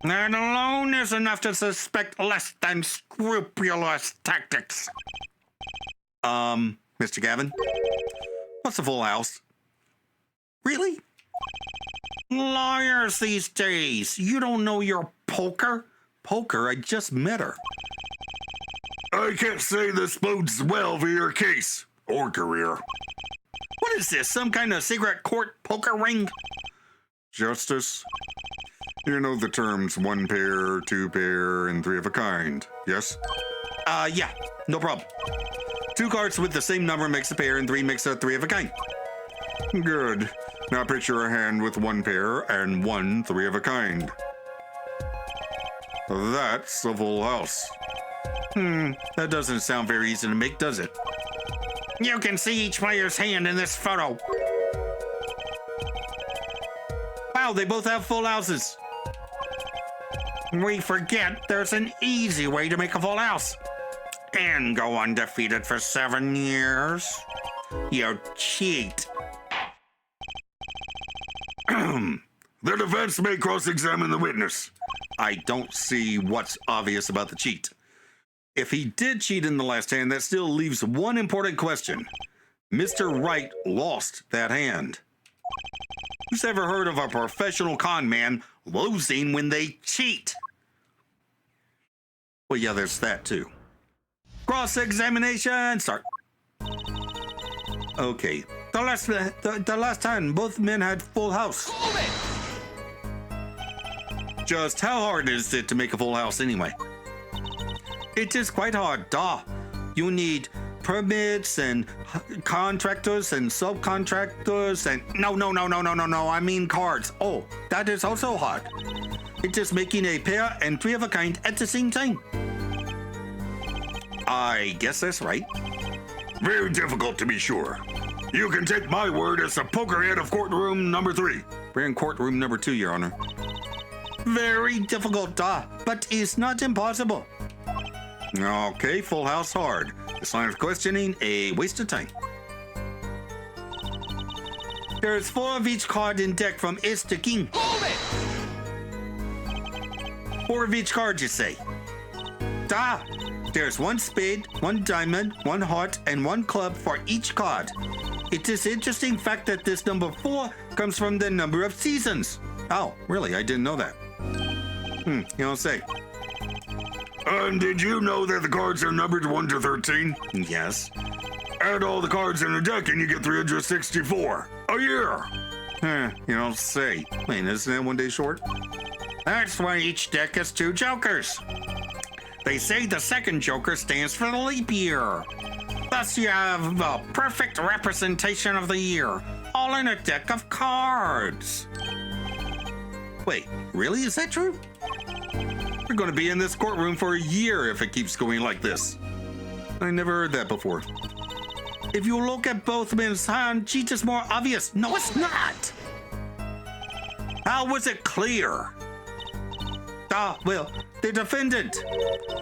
That alone is enough to suspect less than scrupulous tactics. Mr. Gavin, what's a full house? Really? Lawyers these days, you don't know your poker? Poker? I just met her. I can't say this bodes well for your case or career. What is this, some kind of secret court poker ring? Justice, you know the terms 1 pair, 2 pair, and 3 of a kind, yes? Yeah, no problem. 2 cards with the same number makes a pair, and 3 makes a 3 of a kind. Good. Now picture a hand with 1 pair and 1 3 of a kind. That's a full house. That doesn't sound very easy to make, does it? You can see each player's hand in this photo. Wow, they both have full houses. We forget there's an easy way to make a full house and go undefeated for 7 years. You cheat. The defense may cross-examine the witness. I don't see what's obvious about the cheat. If he did cheat in the last hand, that still leaves one important question. Mr. Wright lost that hand. Who's ever heard of a professional con man losing when they cheat? Well, yeah, there's that too. Cross-examination, start. Okay, the last time both men had full house. Just how hard is it to make a full house anyway? It is quite hard, duh. You need permits and contractors and subcontractors and no, I mean cards. Oh, that is also hard. It is making a pair and three of a kind at the same time. I guess that's right. Very difficult to be sure. You can take my word as the poker head of courtroom number 3. We're in courtroom number 2, Your Honor. Very difficult, but it's not impossible. Okay, full house hard. This line of questioning, a waste of time. There's 4 of each card in deck from ace to king. Hold it! 4 of each card, you say. There's 1 spade, 1 diamond, 1 heart, and 1 club for each card. It is interesting fact that this number 4 comes from the number of seasons. Oh, really? I didn't know that. You don't say. And did you know that the cards are numbered 1 to 13? Yes. Add all the cards in a deck and you get 364. A year. You don't say. Wait, isn't that 1 day short? That's why each deck has 2 jokers. They say the second joker stands for the leap year. Thus you have a perfect representation of the year, all in a deck of cards. Wait, really? Is that true? We're going to be in this courtroom for a year if it keeps going like this. I never heard that before. If you look at both men's hand, cheat is more obvious. No, it's not. How was it clear? Well, the defendant.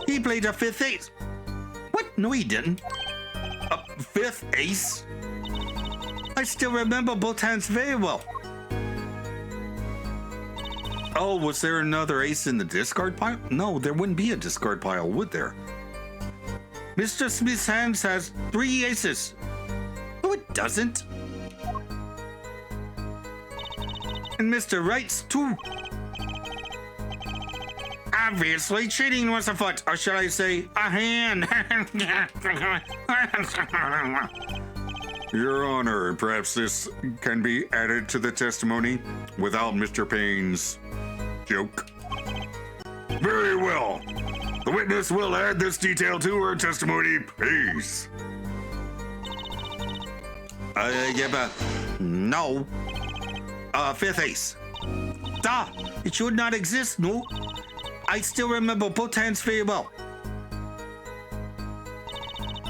He played a 5th ace. What? No, he didn't. A 5th ace? I still remember both hands very well. Oh, was there another ace in the discard pile? No, there wouldn't be a discard pile, would there? Mr. Smith's hands has 3 aces. No, it doesn't. And Mr. Wright's 2. Obviously, cheating was afoot, or should I say, a hand. Your Honor, perhaps this can be added to the testimony without Mr. Payne's joke. Very well. The witness will add this detail to her testimony, please. Yeah, but no. 5th ace. It should not exist, no. I still remember both hands very well.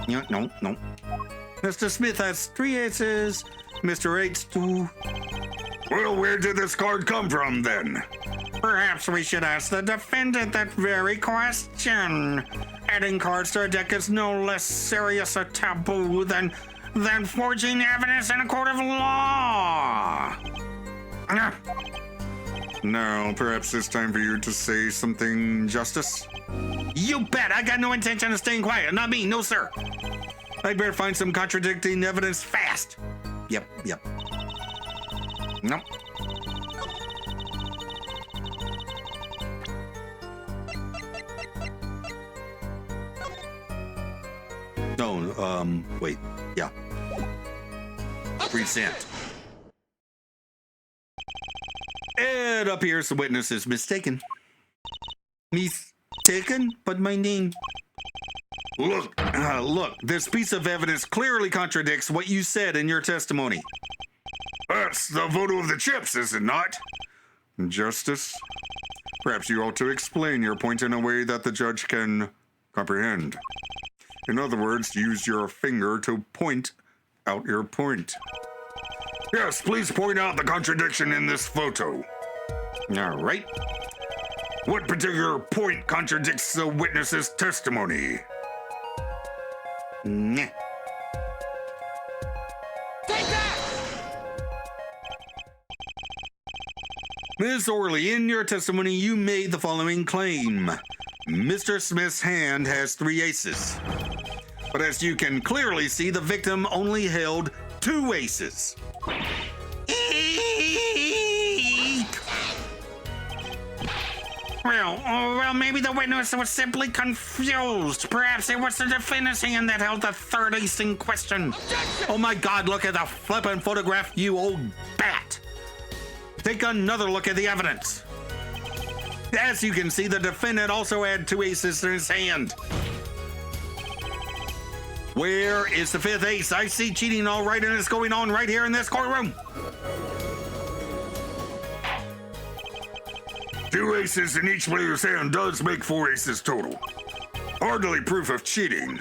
No. Mr. Smith has 3 aces. Mr. Wright's 2. Well, where did this card come from, then? Perhaps we should ask the defendant that very question. Adding cards to a deck is no less serious a taboo than forging evidence in a court of law. Now, perhaps it's time for you to say something, Justice? You bet. I got no intention of staying quiet. Not me. No, sir. I'd better find some contradicting evidence fast. Yep. Nope. No, wait. Yeah. Present. It appears the witness is mistaken. Mistaken? But my name... Look, this piece of evidence clearly contradicts what you said in your testimony. That's the vote of the chips, is it not? Justice, perhaps you ought to explain your point in a way that the judge can comprehend. In other words, use your finger to point out your point. Yes, please point out the contradiction in this photo. All right. What particular point contradicts the witness's testimony? Nah. Take that! Ms. Orley, in your testimony, you made the following claim. Mr. Smith's hand has 3 aces. But as you can clearly see, the victim only held 2 aces. Eek. Well, maybe the witness was simply confused. Perhaps it was the defendant's hand that held the 3rd ace in question. Oh my God, look at the flippin' photograph, you old bat. Take another look at the evidence. As you can see, the defendant also had 2 aces in his hand. Where is the 5th ace? I see cheating all right, and it's going on right here in this courtroom. 2 aces in each player's hand does make 4 aces total. Hardly proof of cheating.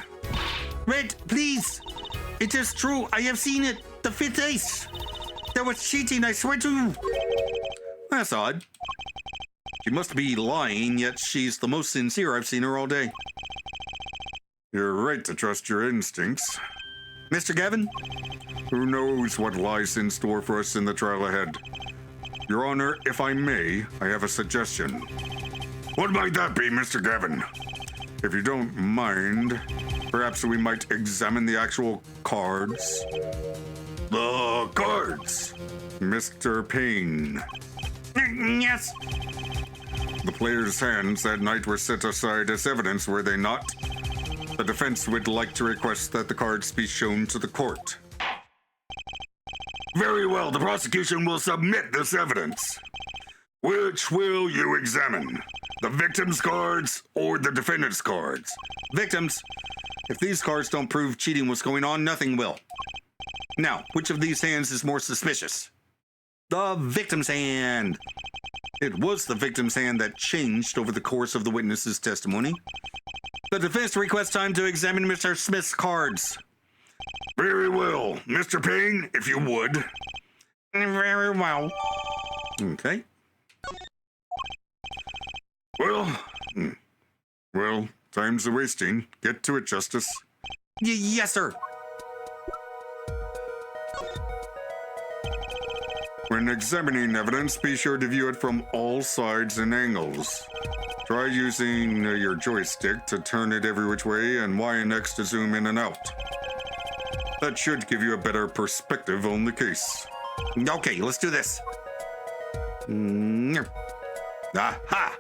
Red, please. It is true. I have seen it. The 5th ace. There was cheating, I swear to you. That's odd. She must be lying, yet she's the most sincere I've seen her all day. You're right to trust your instincts. Mr. Gavin? Who knows what lies in store for us in the trial ahead? Your Honor, if I may, I have a suggestion. What might that be, Mr. Gavin? If you don't mind, perhaps we might examine the actual cards. The cards! Mr. Payne. Yes. The players' hands that night were set aside as evidence, were they not? The defense would like to request that the cards be shown to the court. Very well, the prosecution will submit this evidence. Which will you examine? The victim's cards or the defendant's cards? Victims. If these cards don't prove cheating was going on, nothing will. Now, which of these hands is more suspicious? The victim's hand. It was the victim's hand that changed over the course of the witness's testimony. The defense requests time to examine Mr. Smith's cards. Very well. Mr. Payne, if you would. Very well. Okay. Well, time's a-wasting. Get to it, Justice. Yes, sir. When examining evidence, be sure to view it from all sides and angles. Try using your joystick to turn it every which way and Y and X to zoom in and out. That should give you a better perspective on the case. Okay, let's do this. Aha!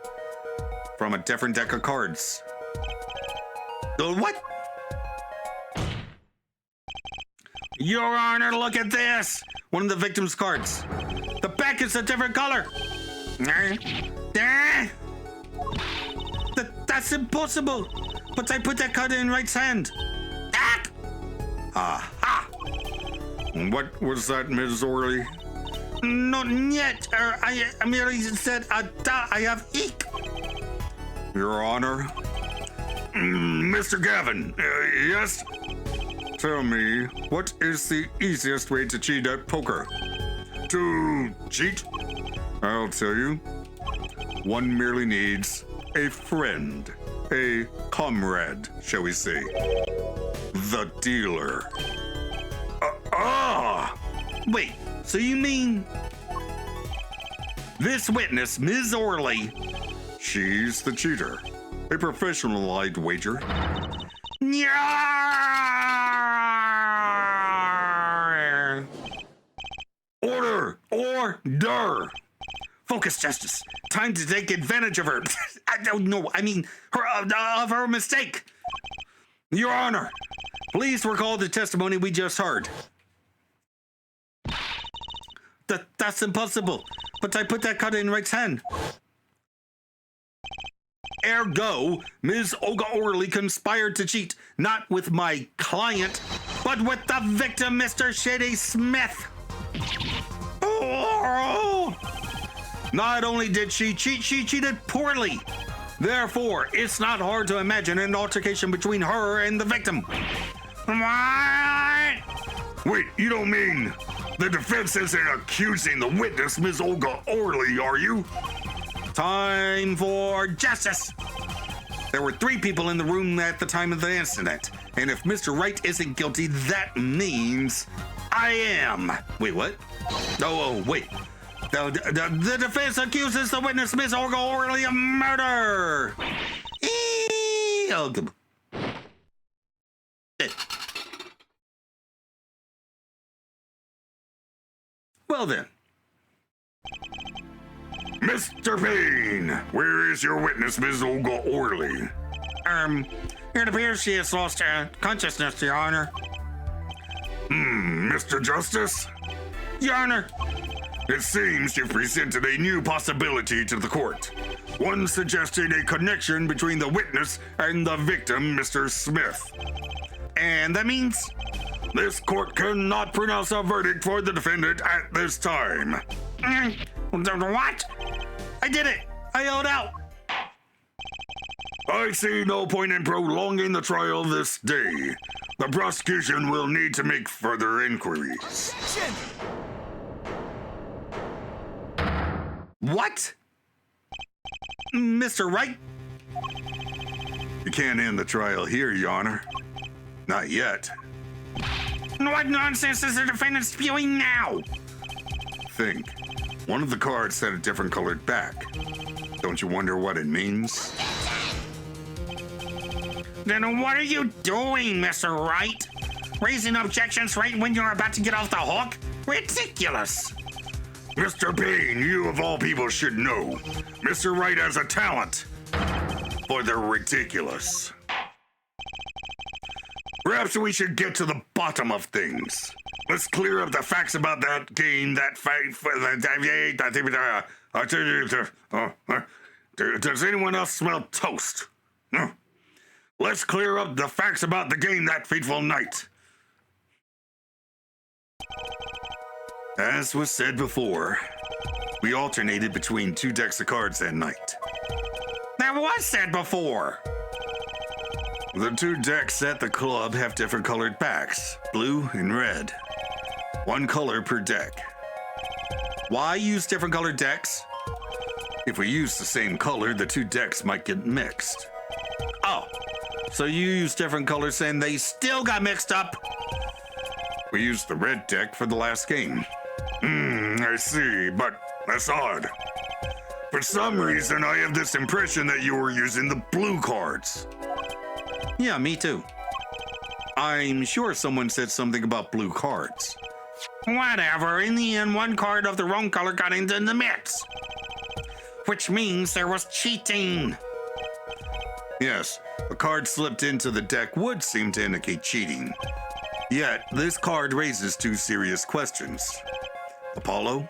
From a different deck of cards. What? Your Honor, look at this! One of the victim's cards. The back is a different color. That's impossible. But I put that card in Wright's hand. Aha! What was that, Ms. Orley? Not yet. I merely said I have eek. Your Honor? Mr. Gavin, yes? Tell me, what is the easiest way to cheat at poker? To cheat? I'll tell you. One merely needs a friend, a comrade, shall we say. The dealer. Wait, so you mean this witness, Ms. Orley? She's the cheater. A professional, I'd wager. Order! Order! Focus, Justice. Time to take advantage of her. I don't know. I mean, of her mistake. Your Honor, please recall the testimony we just heard. That's impossible. But I put that card in Wright's hand. Ergo, Ms. Olga Orley conspired to cheat, not with my client, but with the victim, Mr. Shady Smith. Oh! Not only did she cheat, she cheated poorly. Therefore, it's not hard to imagine an altercation between her and the victim. What? Wait, you don't mean the defense isn't accusing the witness, Ms. Olga Orley, are you? Time for justice. There were 3 people in the room at the time of the incident, and if Mr. Wright isn't guilty, that means I am. Wait, what? Oh, wait. The defense accuses the witness, Miss Olga Orley, of murder. Well then. Mr. Payne, where is your witness, Ms. Olga Orley? It appears she has lost consciousness, Your Honor. Mr. Justice? Your Honor. It seems you've presented a new possibility to the court. One suggesting a connection between the witness and the victim, Mr. Smith. And that means? This court cannot pronounce a verdict for the defendant at this time. What? I did it. I held out. I see no point in prolonging the trial this day. The prosecution will need to make further inquiries. What? Mr. Wright? You can't end the trial here, Your Honor. Not yet. What nonsense is the defendant spewing now? Think. One of the cards had a different colored back. Don't you wonder what it means? Then what are you doing, Mr. Wright? Raising objections right when you're about to get off the hook? Ridiculous! Mr. Payne, you of all people should know. Mr. Wright has a talent for the ridiculous. Perhaps we should get to the bottom of things. Let's clear up the facts about that game, that fight. Does anyone else smell toast? Let's clear up the facts about the game that fateful night. As was said before, we alternated between 2 decks of cards that night. That was said before. The 2 decks at the club have different colored backs, blue and red. 1 color per deck. Why use different colored decks? If we use the same color, the 2 decks might get mixed. Oh, so you use different colors and they still got mixed up? We used the red deck for the last game. I see, but that's odd. For some reason, I have this impression that you were using the blue cards. Yeah, me too. I'm sure someone said something about blue cards. Whatever, in the end, 1 card of the wrong color got into the mix. Which means there was cheating. Yes, a card slipped into the deck would seem to indicate cheating. Yet, this card raises 2 serious questions. Apollo?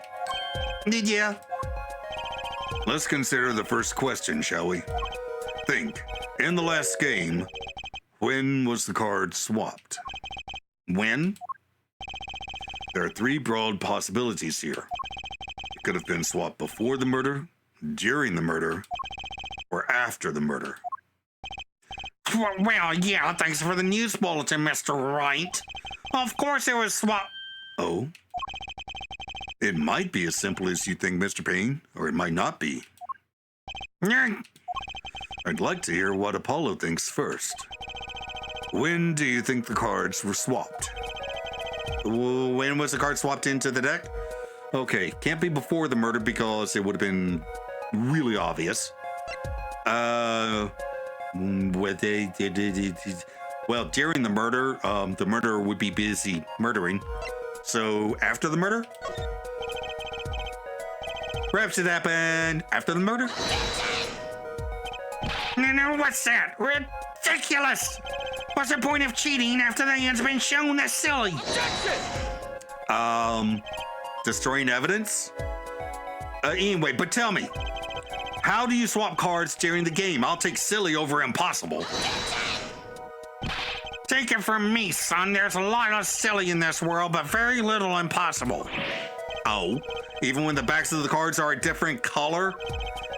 Yeah. Let's consider the first question, shall we? Think, in the last game, when was the card swapped? When? There are 3 broad possibilities here. It could have been swapped before the murder, during the murder, or after the murder. Well, yeah, thanks for the news bulletin, Mr. Wright. Of course it was swap. Oh? It might be as simple as you think, Mr. Payne, or it might not be. I'd like to hear what Apollo thinks first. When do you think the cards were swapped? When was the card swapped into the deck? Okay, can't be before the murder because it would have been really obvious. Well, during the murderer would be busy murdering. So after the murder? Perhaps it happened after the murder? No, what's that? Ridiculous! What's the point of cheating after the hand's been shown? That's silly. Destroying evidence? Anyway, but tell me, how do you swap cards during the game? I'll take silly over impossible. Take it from me, son. There's a lot of silly in this world, but very little impossible. Oh, even when the backs of the cards are a different color?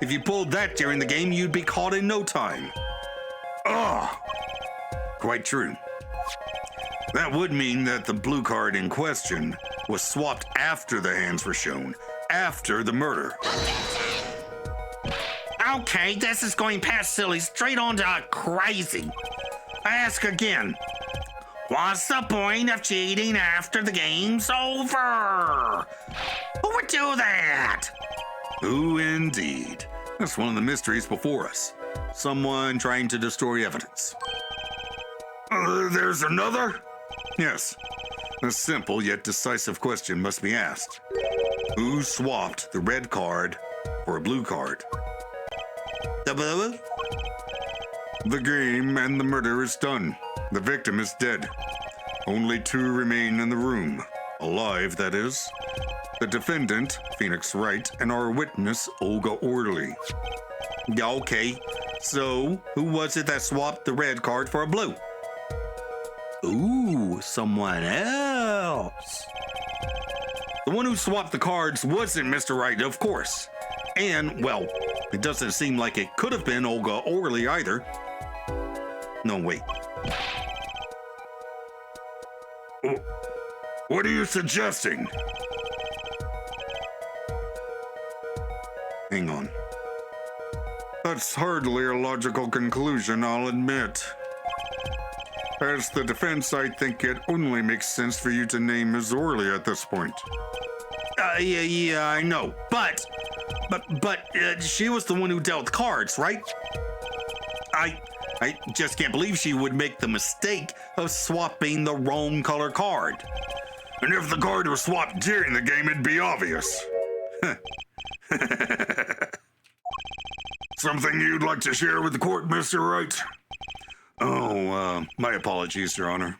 If you pulled that during the game, you'd be caught in no time. Ugh. Quite true. That would mean that the blue card in question was swapped after the hands were shown, after the murder. Okay, this is going past silly, straight on to crazy. I ask again, what's the point of cheating after the game's over? Who would do that? Who indeed? That's one of the mysteries before us. Someone trying to destroy evidence. There's another? Yes. A simple yet decisive question must be asked. Who swapped the red card for a blue card? The The game and the murder is done. The victim is dead. Only two remain in the room. Alive, that is. The defendant, Phoenix Wright, and our witness, Olga Orley. Yeah, okay. So, who was it that swapped the red card for a blue? Ooh, someone else. The one who swapped the cards wasn't Mr. Wright, of course. And, well, it doesn't seem like it could have been Olga Orley either. No, wait. What are you suggesting? Hang on. That's hardly a logical conclusion, I'll admit. As the defense, I think it only makes sense for you to name Ms. Orley at this point. Yeah, I know. But she was the one who dealt cards, right? I just can't believe she would make the mistake of swapping the wrong color card. And if the card was swapped during the game, it'd be obvious. Something you'd like to share with the court, Mr. Wright? Oh, my apologies, Your Honor.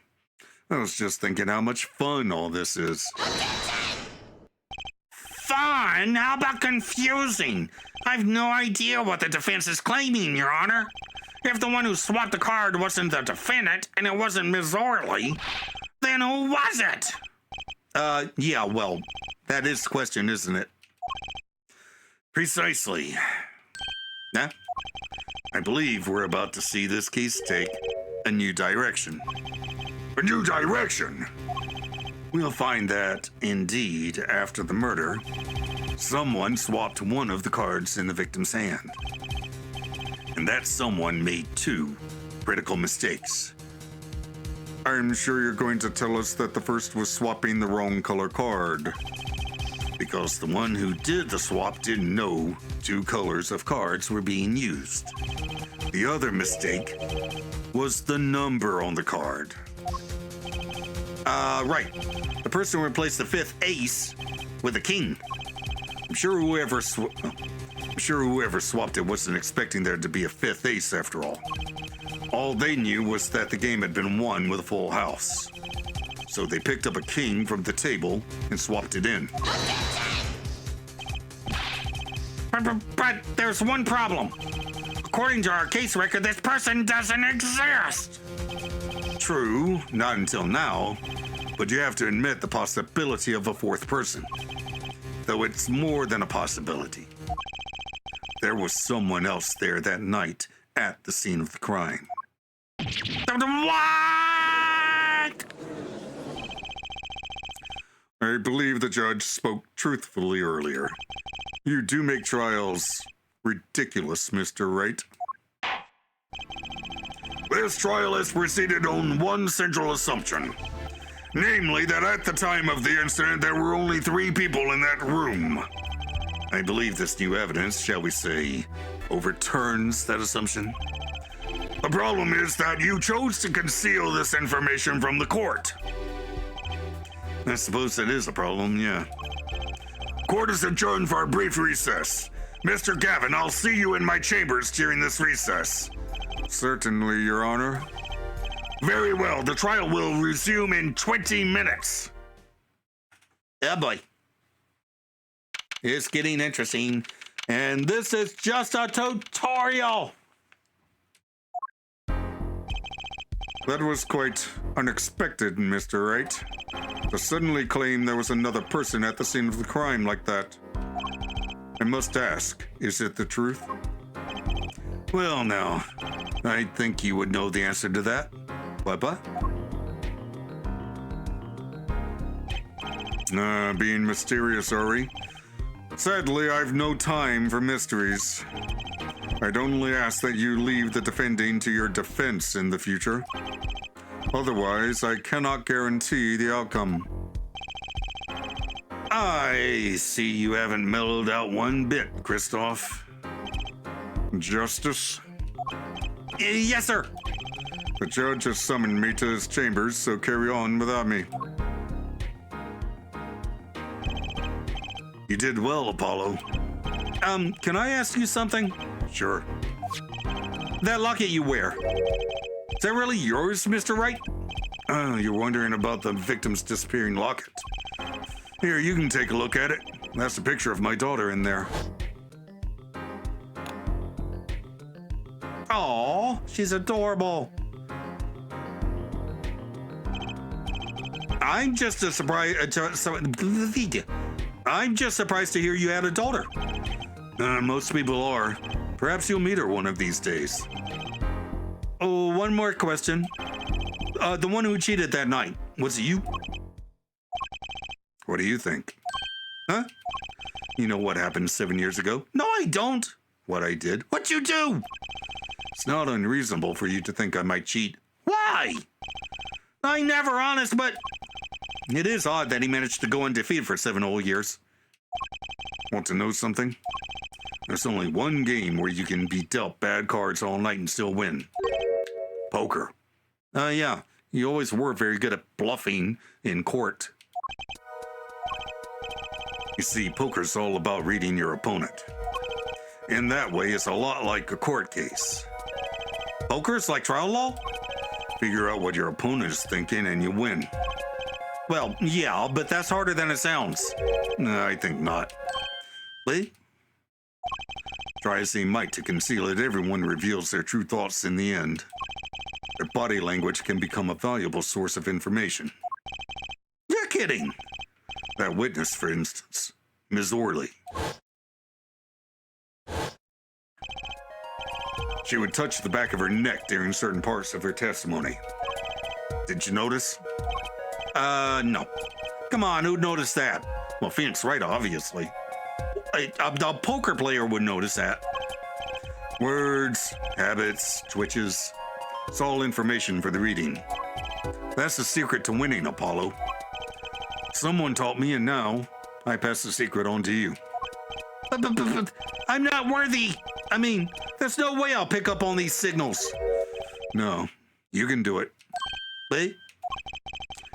I was just thinking how much fun all this is. Fun? How about confusing? I've no idea what the defense is claiming, Your Honor. If the one who swapped the card wasn't the defendant and it wasn't Ms. Orley, then who was it? Yeah, well, that is the question, isn't it? Precisely. Nah, I believe we're about to see this case take a new direction. A new direction? We'll find that, indeed, after the murder, someone swapped one of the cards in the victim's hand. And that someone made two critical mistakes. I'm sure you're going to tell us that the first was swapping the wrong color card. Because the one who did the swap didn't know two colors of cards were being used. The other mistake was the number on the card. Right. The person replaced the fifth ace with a king. I'm sure whoever swapped it wasn't expecting there to be a fifth ace after all. All they knew was that the game had been won with a full house. So they picked up a king from the table and swapped it in. But there's one problem. According to our case record, this person doesn't exist. True, not until now, but you have to admit the possibility of a fourth person. Though it's more than a possibility. There was someone else there that night at the scene of the crime. What? I believe the judge spoke truthfully earlier. You do make trials ridiculous, Mr. Wright. This trial has proceeded on one central assumption. Namely, that at the time of the incident, there were only 3 people in that room. I believe this new evidence, shall we say, overturns that assumption. The problem is that you chose to conceal this information from the court. I suppose that is a problem, yeah. Court is adjourned for a brief recess. Mr. Gavin, I'll see you in my chambers during this recess. Certainly, Your Honor. Very well. The trial will resume in 20 minutes. Oh boy. It's getting interesting. And this is just a tutorial. That was quite unexpected, Mr. Wright. To suddenly claim there was another person at the scene of the crime like that. I must ask, is it the truth? Well, now, I think you would know the answer to that. What? Being mysterious, are we? Sadly, I've no time for mysteries. I'd only ask that you leave the defending to your defense in the future. Otherwise, I cannot guarantee the outcome. I see you haven't mellowed out one bit, Christoph. Justice? Yes, sir. The judge has summoned me to his chambers, so carry on without me. You did well, Apollo. Can I ask you something? Sure. That locket you wear, is that really yours, Mr. Wright? You're wondering about the victim's disappearing locket. Here, you can take a look at it. That's a picture of my daughter in there. Aw, she's adorable. I'm just surprised to hear you had a daughter. Most people are. Perhaps you'll meet her one of these days. Oh, one more question. The one who cheated that night, was it you? What do you think? Huh? You know what happened 7 years ago? No, I don't. What I did? What you do? It's not unreasonable for you to think I might cheat. Why? I'm never honest, but it is odd that he managed to go undefeated for 7 whole years. Want to know something? There's only one game where you can be dealt bad cards all night and still win. Poker. Yeah, you always were very good at bluffing in court. You see, poker's all about reading your opponent. In that way, it's a lot like a court case. Poker's like trial law? Figure out what your opponent is thinking and you win. Well, yeah, but that's harder than it sounds. I think not. Lee? Try as they might to conceal it, everyone reveals their true thoughts in the end. Their body language can become a valuable source of information. You're kidding! That witness, for instance, Ms. Orley. She would touch the back of her neck during certain parts of her testimony. Did you notice? No. Come on, who'd notice that? Well, Phoenix Wright, obviously. A poker player would notice that. Words, habits, twitches. It's all information for the reading. That's the secret to winning, Apollo. Someone taught me, and now I pass the secret on to you. But I'm not worthy. I mean, there's no way I'll pick up on these signals. No, you can do it. Wait?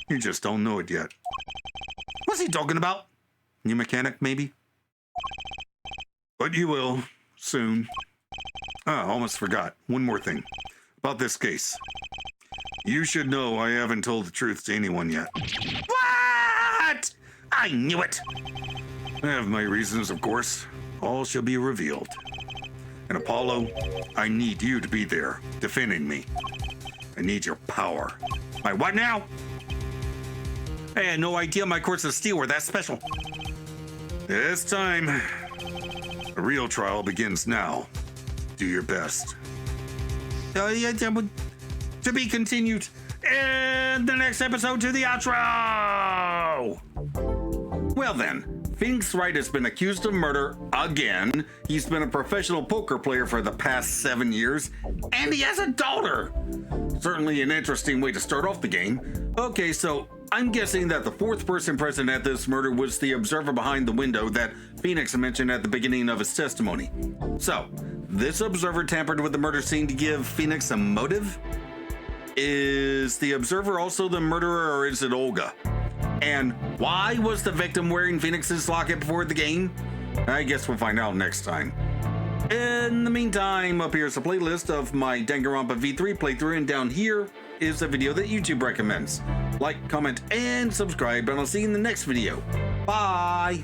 You just don't know it yet. What's he talking about? New mechanic, maybe? But you will, soon. Almost forgot. One more thing. About this case. You should know I haven't told the truth to anyone yet. What? I knew it. I have my reasons, of course. All shall be revealed. And Apollo, I need you to be there, defending me. I need your power. My what now? I had no idea my courts of steel were that special. It's time. The real trial begins now. Do your best. To be continued in the next episode to the outro. Well then, Phoenix Wright has been accused of murder again. He's been a professional poker player for the past 7 years, and he has a daughter. Certainly an interesting way to start off the game. Okay, so I'm guessing that the fourth person present at this murder was the observer behind the window that Phoenix mentioned at the beginning of his testimony. So, this observer tampered with the murder scene to give Phoenix a motive? Is the observer also the murderer, or is it Olga? And why was the victim wearing Phoenix's locket before the game? I guess we'll find out next time. In the meantime, up here is a playlist of my Danganronpa V3 playthrough, and down here is a video that YouTube recommends. Like, comment, and subscribe, and I'll see you in the next video. Bye!